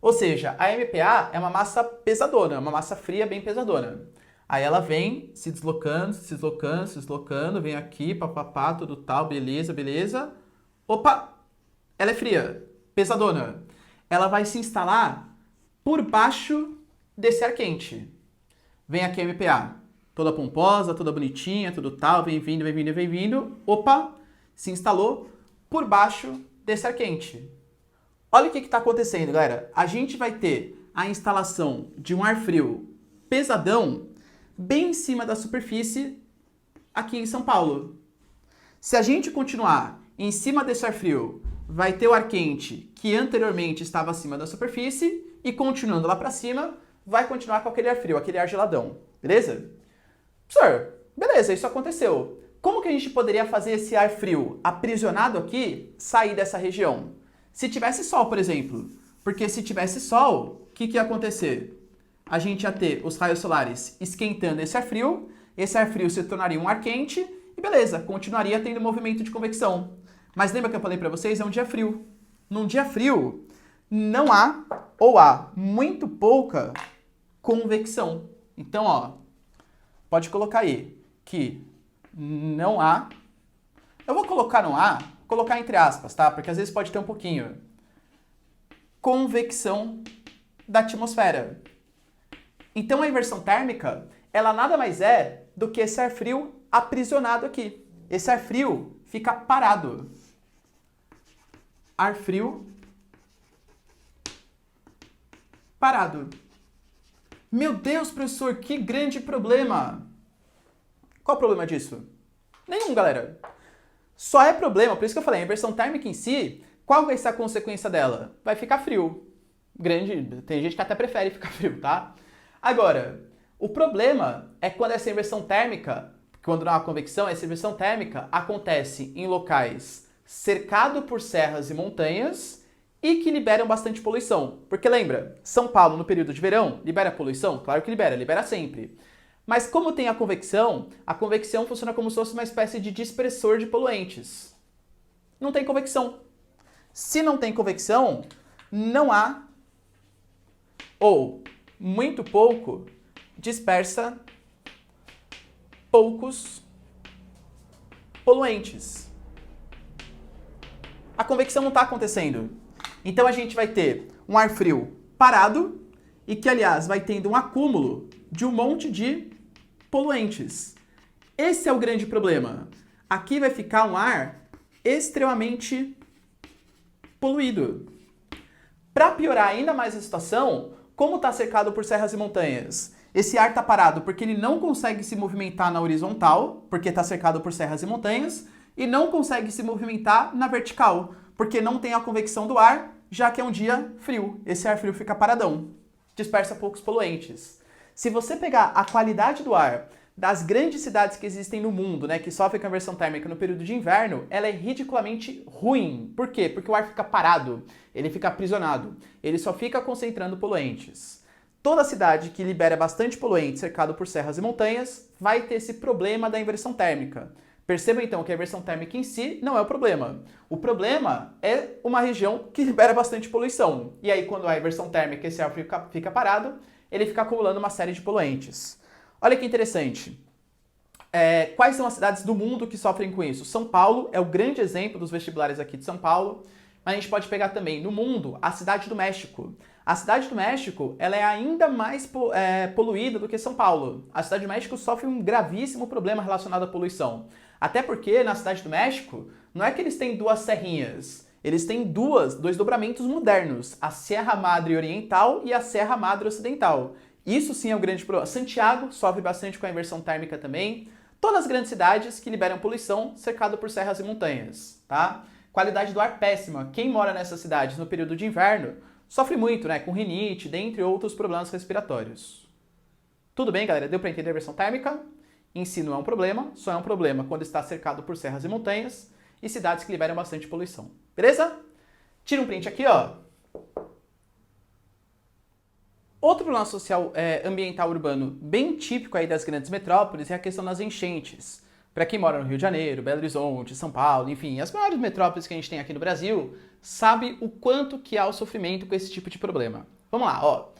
Ou seja, a MPA é uma massa pesadona, uma massa fria bem pesadona. Aí ela vem se deslocando, se deslocando, se deslocando, vem aqui, papapá, tudo tal, beleza, beleza. Opa, ela é fria, pesadona. Ela vai se instalar por baixo desse ar quente. Vem aqui a MPA, toda pomposa, toda bonitinha, tudo tal, vem vindo, vem vindo, vem vindo. Opa, se instalou por baixo desse ar quente. Olha o que está acontecendo, galera. A gente vai ter a instalação de um ar frio pesadão bem em cima da superfície aqui em São Paulo. Se a gente continuar em cima desse ar frio, vai ter o ar quente que anteriormente estava acima da superfície e continuando lá para cima, vai continuar com aquele ar frio, aquele ar geladão. Beleza? Professor, beleza, isso aconteceu. Como que a gente poderia fazer esse ar frio aprisionado aqui sair dessa região? Se tivesse sol, por exemplo. Porque se tivesse sol, o que ia acontecer? A gente ia ter os raios solares esquentando esse ar frio esse ar frio se tornaria um ar quente e beleza, continuaria tendo movimento de convecção. Mas lembra que eu falei para vocês? É um dia frio. Num dia frio, não há ou há muito pouca convecção. Então, ó, pode colocar aí que não há. Eu vou colocar no há, colocar entre aspas, tá? Porque às vezes pode ter um pouquinho. Convecção da atmosfera. Então a inversão térmica, ela nada mais é do que esse ar frio aprisionado aqui. Esse ar frio fica parado. Ar frio parado. Meu Deus, professor, que grande problema! Qual o problema disso? Nenhum, galera. Só é problema, por isso que eu falei, a inversão térmica em si, qual vai ser a consequência dela? Vai ficar frio. Grande, tem gente que até prefere ficar frio, tá? Agora, o problema é quando essa inversão térmica, quando não há convecção, essa inversão térmica acontece em locais cercados por serras e montanhas e que liberam bastante poluição. Porque lembra, São Paulo no período de verão libera poluição? Claro que libera sempre. Mas como tem a convecção funciona como se fosse uma espécie de dispersor de poluentes. Não tem convecção. Se não tem convecção, não há ou muito pouco dispersa poucos poluentes. A convecção não está acontecendo. Então a gente vai ter um ar frio parado e que, aliás, vai tendo um acúmulo de um monte de poluentes. Esse é o grande problema. Aqui vai ficar um ar extremamente poluído. Para piorar ainda mais a situação, como está cercado por serras e montanhas? Esse ar está parado porque ele não consegue se movimentar na horizontal, porque está cercado por serras e montanhas, e não consegue se movimentar na vertical, porque não tem a convecção do ar, já que é um dia frio. Esse ar frio fica paradão, dispersa poucos poluentes. Se você pegar a qualidade do ar das grandes cidades que existem no mundo, né, que sofrem conversão térmica no período de inverno, ela é ridiculamente ruim. Por quê? Porque o ar fica parado, ele fica aprisionado, ele só fica concentrando poluentes. Toda cidade que libera bastante poluente cercado por serras e montanhas vai ter esse problema da inversão térmica. Perceba então que a inversão térmica em si não é o problema. O problema é uma região que libera bastante poluição. E aí quando há inversão térmica, esse ar fica parado, ele fica acumulando uma série de poluentes. Olha que interessante. Quais são as cidades do mundo que sofrem com isso? São Paulo é o grande exemplo dos vestibulares aqui de São Paulo, mas a gente pode pegar também no mundo a cidade do México. A cidade do México ela é ainda mais poluída do que São Paulo. A cidade do México sofre um gravíssimo problema relacionado à poluição. Até porque na cidade do México não é que eles têm duas serrinhas, eles têm dois dobramentos modernos, a Serra Madre Oriental e a Serra Madre Ocidental. Isso sim é o grande problema. Santiago sofre bastante com a inversão térmica também. Todas as grandes cidades que liberam poluição cercado por serras e montanhas, tá? Qualidade do ar péssima. Quem mora nessas cidades no período de inverno sofre muito, né? Com rinite, dentre outros problemas respiratórios. Tudo bem, galera? Deu para entender a inversão térmica? Em si não é um problema, só é um problema quando está cercado por serras e montanhas e cidades que liberam bastante poluição. Beleza? Tira um print aqui, ó. Outro problema social ambiental urbano bem típico aí das grandes metrópoles é a questão das enchentes. Para quem mora no Rio de Janeiro, Belo Horizonte, São Paulo, enfim, as maiores metrópoles que a gente tem aqui no Brasil, sabe o quanto que há o sofrimento com esse tipo de problema. Vamos lá, ó.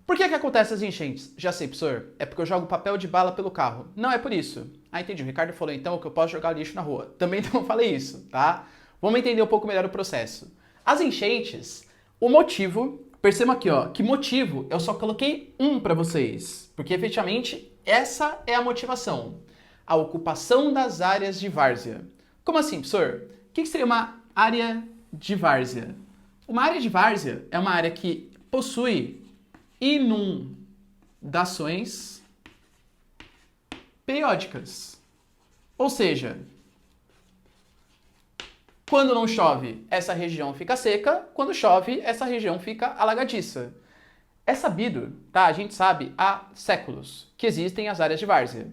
Por que acontecem as enchentes? Já sei, professor, é porque eu jogo papel de bala pelo carro. Não é por isso. Ah, entendi. O Ricardo falou então que eu posso jogar lixo na rua. Também não falei isso, tá? Vamos entender um pouco melhor o processo. As enchentes, o motivo, percebam aqui, ó, que motivo eu só coloquei um para vocês, porque efetivamente essa é a motivação. A ocupação das áreas de várzea. Como assim, professor? O que seria uma área de várzea? Uma área de várzea é uma área que possui inundações periódicas. Ou seja, quando não chove, essa região fica seca. Quando chove, essa região fica alagadiça. É sabido, tá? A gente sabe há séculos que existem as áreas de várzea.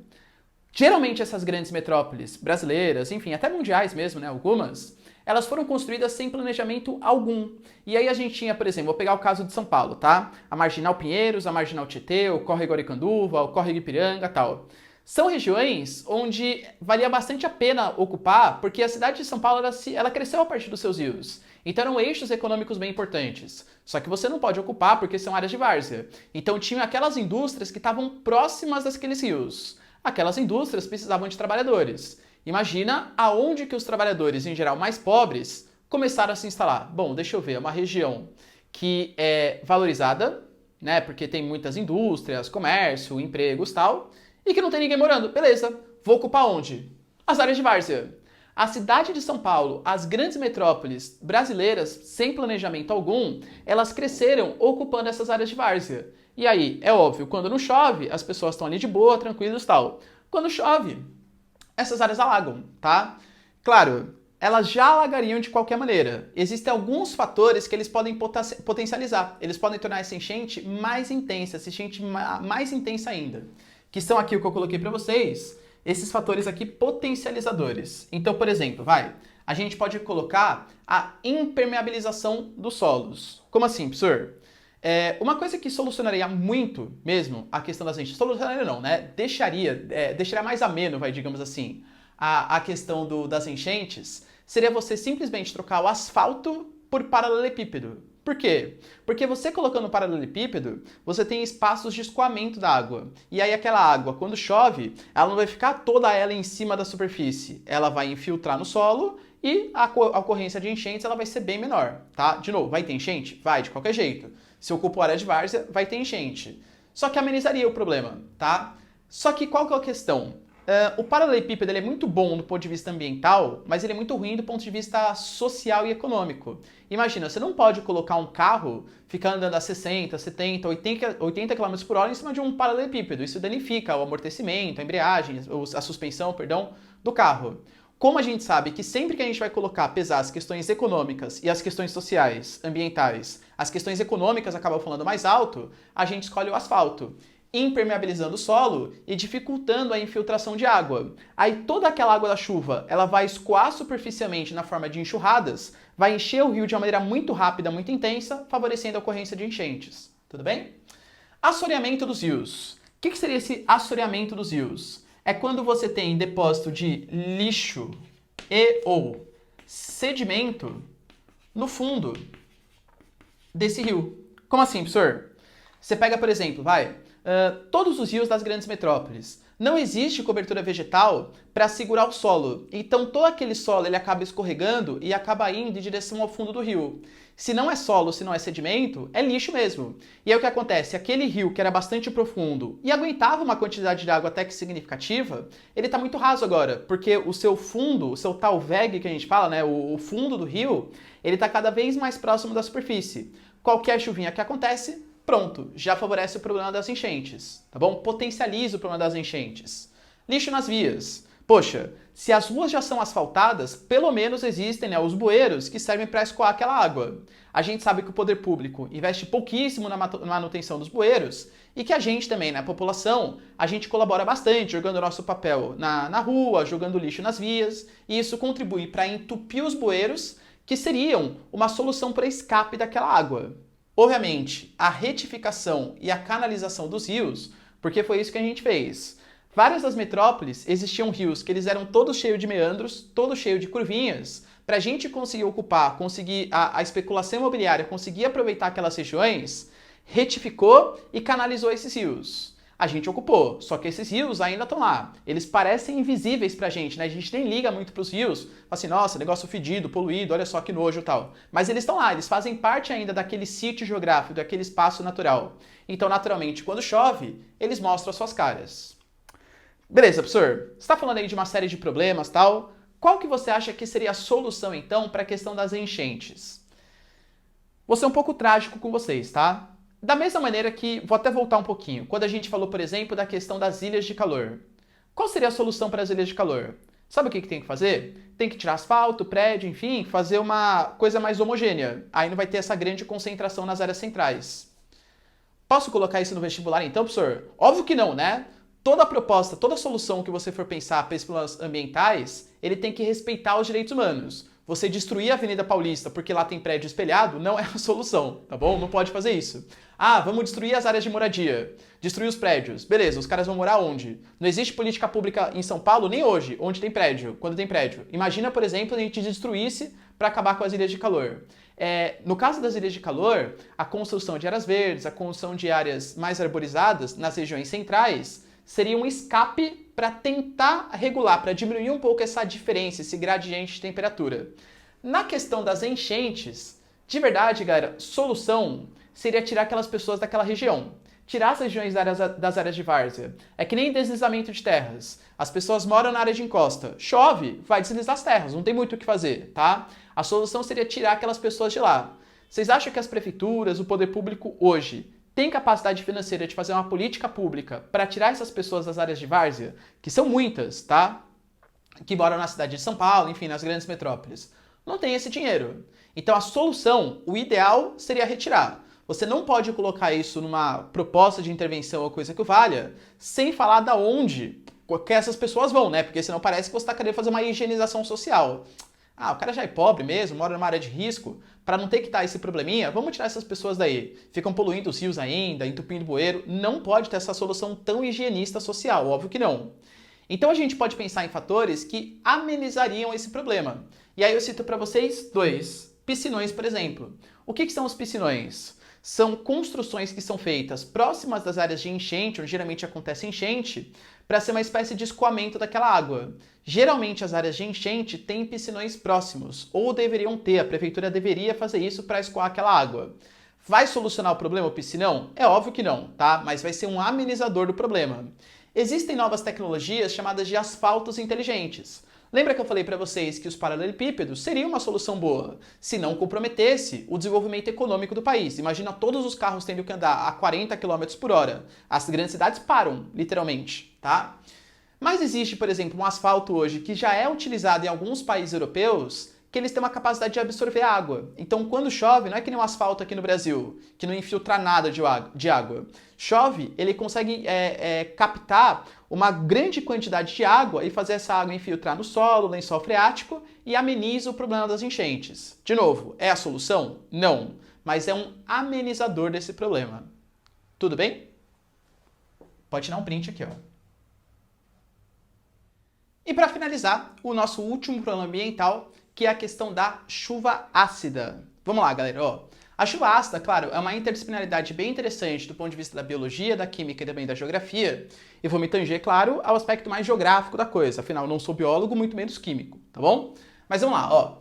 Geralmente essas grandes metrópoles brasileiras, enfim, até mundiais mesmo, né, algumas, elas foram construídas sem planejamento algum. E aí a gente tinha, por exemplo, vou pegar o caso de São Paulo, tá? A Marginal Pinheiros, a Marginal Tietê, o Córrego Aricanduva, o Córrego Ipiranga, tal. São regiões onde valia bastante a pena ocupar, porque a cidade de São Paulo ela cresceu a partir dos seus rios. Então eram eixos econômicos bem importantes. Só que você não pode ocupar porque são áreas de várzea. Então tinham aquelas indústrias que estavam próximas daqueles rios. Aquelas indústrias precisavam de trabalhadores. Imagina aonde que os trabalhadores, em geral mais pobres, começaram a se instalar. Bom, deixa eu ver, é uma região que é valorizada, né? Porque tem muitas indústrias, comércio, empregos e tal. E que não tem ninguém morando. Beleza, vou ocupar onde? As áreas de várzea. A cidade de São Paulo, as grandes metrópoles brasileiras, sem planejamento algum, elas cresceram ocupando essas áreas de várzea. E aí, é óbvio, quando não chove, as pessoas estão ali de boa, tranquilas e tal. Quando chove, essas áreas alagam, tá? Claro, elas já alagariam de qualquer maneira. Existem alguns fatores que eles podem potencializar. Eles podem tornar essa enchente mais intensa, essa enchente mais intensa ainda. Que são aqui o que eu coloquei para vocês, esses fatores aqui potencializadores. Então, por exemplo, a gente pode colocar a impermeabilização dos solos. Como assim, professor? Uma coisa que solucionaria muito mesmo a questão das enchentes, solucionaria não, né? Deixaria mais ameno, digamos assim, a questão das enchentes, seria você simplesmente trocar o asfalto por paralelepípedo. Por quê? Porque você colocando paralelepípedo, você tem espaços de escoamento da água. E aí aquela água, quando chove, ela não vai ficar toda ela em cima da superfície. Ela vai infiltrar no solo e a ocorrência de enchentes ela vai ser bem menor, tá? De novo, vai ter enchente? Vai, de qualquer jeito. Se ocupa a área de várzea, vai ter enchente. Só que amenizaria o problema, tá? Só que qual que é a questão? O paralelepípedo ele é muito bom do ponto de vista ambiental, mas ele é muito ruim do ponto de vista social e econômico. Imagina, você não pode colocar um carro ficar andando a 60, 70, 80 km por hora em cima de um paralelepípedo. Isso danifica o amortecimento, a embreagem, a suspensão, perdão, do carro. Como a gente sabe que sempre que a gente vai pesar as questões econômicas e as questões sociais, ambientais, as questões econômicas acabam falando mais alto, a gente escolhe o asfalto, impermeabilizando o solo e dificultando a infiltração de água. Aí toda aquela água da chuva, ela vai escoar superficialmente na forma de enxurradas, vai encher o rio de uma maneira muito rápida, muito intensa, favorecendo a ocorrência de enchentes. Tudo bem? Assoreamento dos rios. O que seria esse assoreamento dos rios? É quando você tem depósito de lixo e ou sedimento no fundo desse rio. Como assim, professor? Você pega, por exemplo, todos os rios das grandes metrópoles. Não existe cobertura vegetal para segurar o solo. Então todo aquele solo ele acaba escorregando e acaba indo em direção ao fundo do rio. Se não é solo, se não é sedimento, é lixo mesmo. E aí o que acontece? Aquele rio que era bastante profundo e aguentava uma quantidade de água até que significativa, ele está muito raso agora, porque o seu fundo, o seu talveg que a gente fala, né, o fundo do rio, ele está cada vez mais próximo da superfície. Qualquer chuvinha que acontece, pronto, já favorece o problema das enchentes, tá bom? Potencializa o problema das enchentes. Lixo nas vias. Poxa, se as ruas já são asfaltadas, pelo menos existem, né, os bueiros que servem para escoar aquela água. A gente sabe que o poder público investe pouquíssimo na manutenção dos bueiros e que a gente também, né, a população, a gente colabora bastante jogando o nosso papel na rua, jogando lixo nas vias, e isso contribui para entupir os bueiros, que seriam uma solução para escape daquela água. Obviamente, a retificação e a canalização dos rios, porque foi isso que a gente fez. Várias das metrópoles existiam rios que eles eram todos cheios de meandros, todos cheios de curvinhas. Para a gente conseguir ocupar, conseguir a especulação imobiliária, conseguir aproveitar aquelas regiões, retificou e canalizou esses rios. A gente ocupou, só que esses rios ainda estão lá. Eles parecem invisíveis pra gente, né? A gente nem liga muito pros rios. Fala assim, nossa, negócio fedido, poluído, olha só que nojo e tal. Mas eles estão lá, eles fazem parte ainda daquele sítio geográfico, daquele espaço natural. Então, naturalmente, quando chove, eles mostram as suas caras. Beleza, professor, você está falando aí de uma série de problemas e tal. Qual que você acha que seria a solução, então, para a questão das enchentes? Vou ser um pouco trágico com vocês, tá? Da mesma maneira que, vou até voltar um pouquinho, quando a gente falou, por exemplo, da questão das ilhas de calor. Qual seria a solução para as ilhas de calor? Sabe o que tem que fazer? Tem que tirar asfalto, prédio, enfim, fazer uma coisa mais homogênea. Aí não vai ter essa grande concentração nas áreas centrais. Posso colocar isso no vestibular então, professor? Óbvio que não, né? Toda proposta, toda solução que você for pensar para esses problemas ambientais, ele tem que respeitar os direitos humanos. você destruir a Avenida Paulista porque lá tem prédio espelhado não é a solução, tá bom? Não pode fazer isso. Ah, vamos destruir as áreas de moradia, destruir os prédios. Beleza, os caras vão morar onde? Não existe política pública em São Paulo nem hoje, onde tem prédio, quando tem prédio. Imagina, por exemplo, a gente destruísse para acabar com as ilhas de calor. No caso das ilhas de calor, a construção de áreas verdes, a construção de áreas mais arborizadas nas regiões centrais seria um escape para tentar regular, para diminuir um pouco essa diferença, esse gradiente de temperatura. Na questão das enchentes, de verdade, galera, solução seria tirar aquelas pessoas daquela região. Tirar as regiões das áreas de várzea. É que nem deslizamento de terras. As pessoas moram na área de encosta. Chove, vai deslizar as terras, não tem muito o que fazer, tá? A solução seria tirar aquelas pessoas de lá. Vocês acham que as prefeituras, o poder público hoje, tem capacidade financeira de fazer uma política pública para tirar essas pessoas das áreas de várzea? Que são muitas, tá? Que moram na cidade de São Paulo, enfim, nas grandes metrópoles. Não tem esse dinheiro. Então a solução, o ideal seria retirar. Você não pode colocar isso numa proposta de intervenção ou coisa que o valha, sem falar da onde que essas pessoas vão, né? Porque senão parece que você está querendo fazer uma higienização social. Ah, o cara já é pobre mesmo, mora numa área de risco, para não ter que estar esse probleminha, vamos tirar essas pessoas daí. Ficam poluindo os rios ainda, entupindo bueiro. Não pode ter essa solução tão higienista social, óbvio que não. Então a gente pode pensar em fatores que amenizariam esse problema. E aí eu cito para vocês dois. Piscinões, por exemplo. O que são os piscinões? São construções que são feitas próximas das áreas de enchente, onde geralmente acontece enchente, para ser uma espécie de escoamento daquela água. Geralmente as áreas de enchente têm piscinões próximos, ou deveriam ter, a prefeitura deveria fazer isso para escoar aquela água. Vai solucionar o problema o piscinão? É óbvio que não, tá? Mas vai ser um amenizador do problema. Existem novas tecnologias chamadas de asfaltos inteligentes. Lembra que eu falei para vocês que os paralelepípedos seriam uma solução boa, se não comprometesse o desenvolvimento econômico do país. Imagina todos os carros tendo que andar a 40 km por hora. As grandes cidades param, literalmente, tá? Mas existe, por exemplo, um asfalto hoje que já é utilizado em alguns países europeus, que eles têm uma capacidade de absorver água. Então, quando chove, não é que nem um asfalto aqui no Brasil, que não infiltra nada de água. Chove, ele consegue captar uma grande quantidade de água e fazer essa água infiltrar no solo, lençol freático, e ameniza o problema das enchentes. De novo, é a solução? Não, mas é um amenizador desse problema. Tudo bem? Pode tirar um print aqui, ó. E para finalizar, o nosso último problema ambiental, que é a questão da chuva ácida. Vamos lá, galera. Ó, a chuva ácida, claro, é uma interdisciplinaridade bem interessante do ponto de vista da biologia, da química e também da geografia. E vou me tanger, claro, ao aspecto mais geográfico da coisa. Afinal, eu não sou biólogo, muito menos químico, tá bom? Mas vamos lá, ó.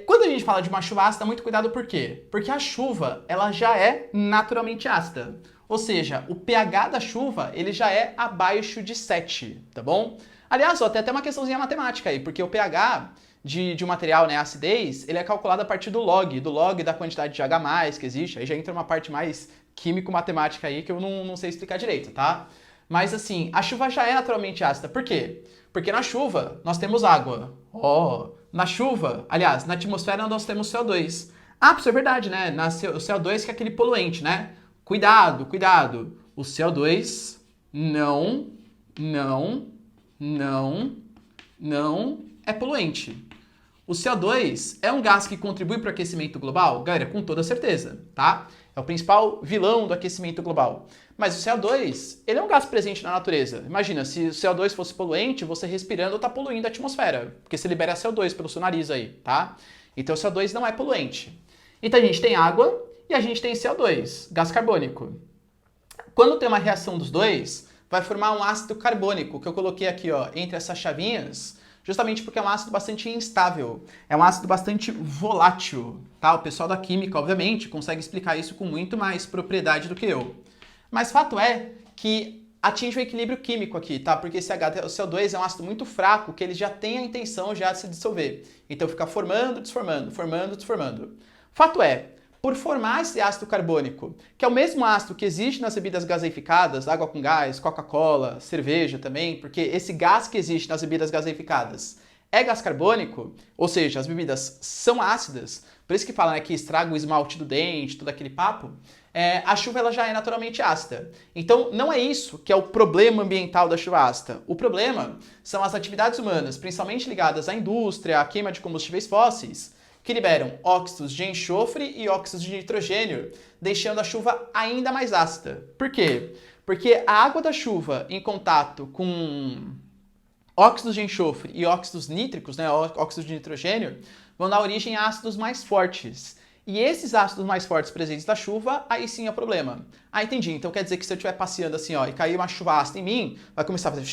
Quando a gente fala de uma chuva ácida, muito cuidado por quê? Porque a chuva, ela já é naturalmente ácida. Ou seja, o pH da chuva, ele já é abaixo de 7, tá bom? Aliás, ó, tem até uma questãozinha matemática aí, porque o pH de um material, né, a acidez, ele é calculado a partir do log da quantidade de H+, que existe. Aí já entra uma parte mais químico-matemática aí que eu não sei explicar direito, tá? Mas assim, a chuva já é naturalmente ácida. Por quê? Porque na chuva nós temos água. Na chuva, aliás, na atmosfera nós temos CO2. Ah, isso é verdade, né? O CO2 que é aquele poluente, né? Cuidado, cuidado. O CO2 não é poluente. O CO2 é um gás que contribui para o aquecimento global? Galera, com toda certeza, tá? É o principal vilão do aquecimento global. Mas o CO2, ele é um gás presente na natureza. Imagina, se o CO2 fosse poluente, você respirando está poluindo a atmosfera, porque você libera CO2 pelo seu nariz aí, tá? Então o CO2 não é poluente. Então a gente tem água e a gente tem CO2, gás carbônico. Quando tem uma reação dos dois, vai formar um ácido carbônico, que eu coloquei aqui, ó, entre essas chavinhas, justamente porque é um ácido bastante instável, é um ácido bastante volátil, tá? O pessoal da química, obviamente, consegue explicar isso com muito mais propriedade do que eu. Mas fato é que atinge o equilíbrio químico aqui, tá? Porque esse o CO2 é um ácido muito fraco, que ele já tem a intenção já de se dissolver. Então fica formando, desformando, formando, desformando. Fato é, por formar esse ácido carbônico, que é o mesmo ácido que existe nas bebidas gaseificadas, água com gás, Coca-Cola, cerveja também, porque esse gás que existe nas bebidas gaseificadas é gás carbônico, ou seja, as bebidas são ácidas, por isso que fala, né, que estraga o esmalte do dente, todo aquele papo. a chuva ela já é naturalmente ácida. Então, não é isso que é o problema ambiental da chuva ácida. O problema são as atividades humanas, principalmente ligadas à indústria, à queima de combustíveis fósseis, que liberam óxidos de enxofre e óxidos de nitrogênio, deixando a chuva ainda mais ácida. Por quê? Porque a água da chuva em contato com óxidos de enxofre e óxidos nítricos, né, óxidos de nitrogênio, vão dar origem a ácidos mais fortes. E esses ácidos mais fortes presentes da chuva, aí sim é o problema. Ah, entendi. Então quer dizer que se eu estiver passeando assim, ó, e cair uma chuva ácida em mim, vai começar a fazer...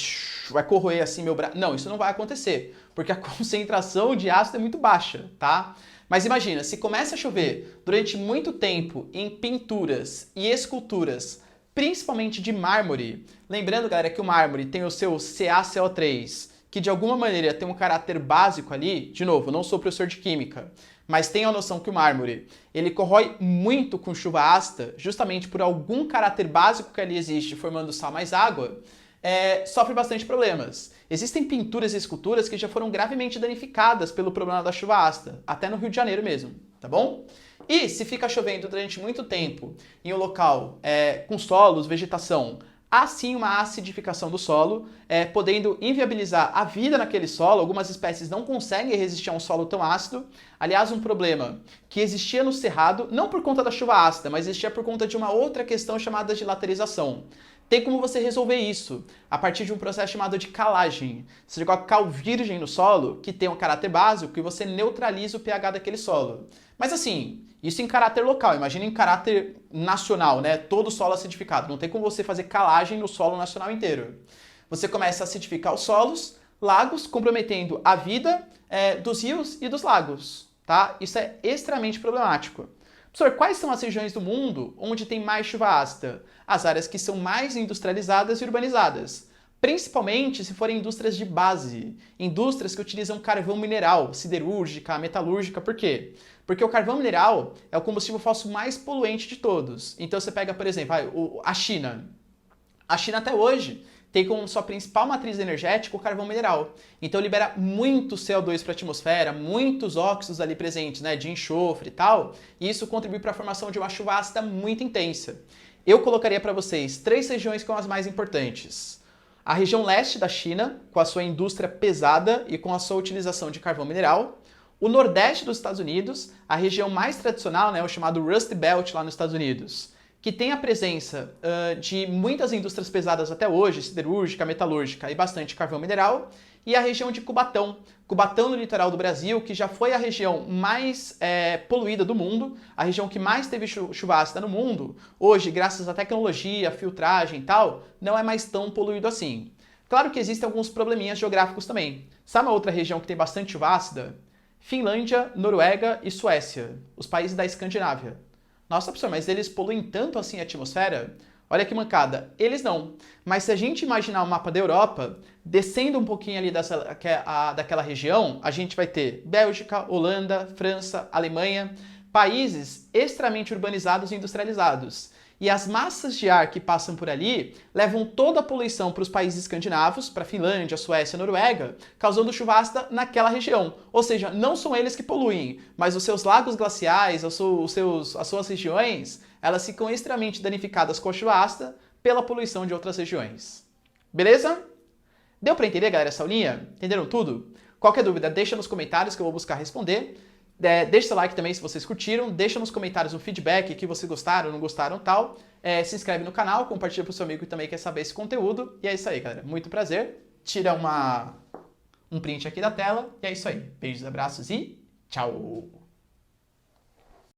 vai corroer assim meu braço. Não, isso não vai acontecer, porque a concentração de ácido é muito baixa, tá? Mas imagina, se começa a chover durante muito tempo em pinturas e esculturas, principalmente de mármore, lembrando, galera, que o mármore tem o seu CaCO3, que de alguma maneira tem um caráter básico ali, de novo, não sou professor de química, mas tenha a noção que o mármore, ele corrói muito com chuva ácida, justamente por algum caráter básico que ali existe, formando sal mais água, sofre bastante problemas. Existem pinturas e esculturas que já foram gravemente danificadas pelo problema da chuva ácida, até no Rio de Janeiro mesmo, tá bom? E se fica chovendo durante muito tempo em um local com solos, vegetação, há sim uma acidificação do solo, podendo inviabilizar a vida naquele solo. Algumas espécies não conseguem resistir a um solo tão ácido. Aliás, um problema que existia no Cerrado, não por conta da chuva ácida, mas existia por conta de uma outra questão chamada de laterização. Tem como você resolver isso a partir de um processo chamado de calagem. Você coloca cal virgem no solo, que tem um caráter básico, e você neutraliza o pH daquele solo. Mas assim, isso em caráter local, imagina em caráter nacional, né? Todo o solo acidificado. Não tem como você fazer calagem no solo nacional inteiro. Você começa a acidificar os solos, lagos, comprometendo a vida dos rios e dos lagos, tá? Isso é extremamente problemático. Professor, quais são as regiões do mundo onde tem mais chuva ácida? As áreas que são mais industrializadas e urbanizadas. Principalmente se forem indústrias de base, indústrias que utilizam carvão mineral, siderúrgica, metalúrgica. Por quê? Porque o carvão mineral é o combustível fóssil mais poluente de todos. Então você pega, por exemplo, a China. A China até hoje tem como sua principal matriz energética o carvão mineral. Então libera muito CO2 para a atmosfera, muitos óxidos ali presentes, né, de enxofre e tal, e isso contribui para a formação de uma chuva ácida muito intensa. Eu colocaria para vocês 3 regiões que são as mais importantes. A região leste da China, com a sua indústria pesada e com a sua utilização de carvão mineral. O nordeste dos Estados Unidos, a região mais tradicional, né, o chamado Rust Belt lá nos Estados Unidos, que tem a presença de muitas indústrias pesadas até hoje, siderúrgica, metalúrgica e bastante carvão mineral, e a região de Cubatão. Cubatão no litoral do Brasil, que já foi a região mais poluída do mundo, a região que mais teve chuva ácida no mundo, hoje, graças à tecnologia, filtragem e tal, não é mais tão poluído assim. Claro que existem alguns probleminhas geográficos também. Sabe uma outra região que tem bastante chuva ácida? Finlândia, Noruega e Suécia, os países da Escandinávia. Nossa, professor, mas eles poluem tanto assim a atmosfera? Olha que mancada, eles não. Mas se a gente imaginar o mapa da Europa, descendo um pouquinho ali daquela região, a gente vai ter Bélgica, Holanda, França, Alemanha, países extremamente urbanizados e industrializados. E as massas de ar que passam por ali levam toda a poluição para os países escandinavos, para a Finlândia, Suécia, Noruega, causando chuva ácida naquela região. Ou seja, não são eles que poluem, mas os seus lagos glaciais, as suas regiões, elas ficam extremamente danificadas com a chuva ácida pela poluição de outras regiões. Beleza? Deu para entender, galera, essa aulinha? Entenderam tudo? Qualquer dúvida, deixa nos comentários que eu vou buscar responder. Deixa seu like também se vocês curtiram, deixa nos comentários um feedback que vocês gostaram, não gostaram tal. Se inscreve no canal, compartilha pro seu amigo que também quer saber esse conteúdo. E é isso aí, galera. Muito prazer. Tira um print aqui da tela. E é isso aí. Beijos, abraços e tchau!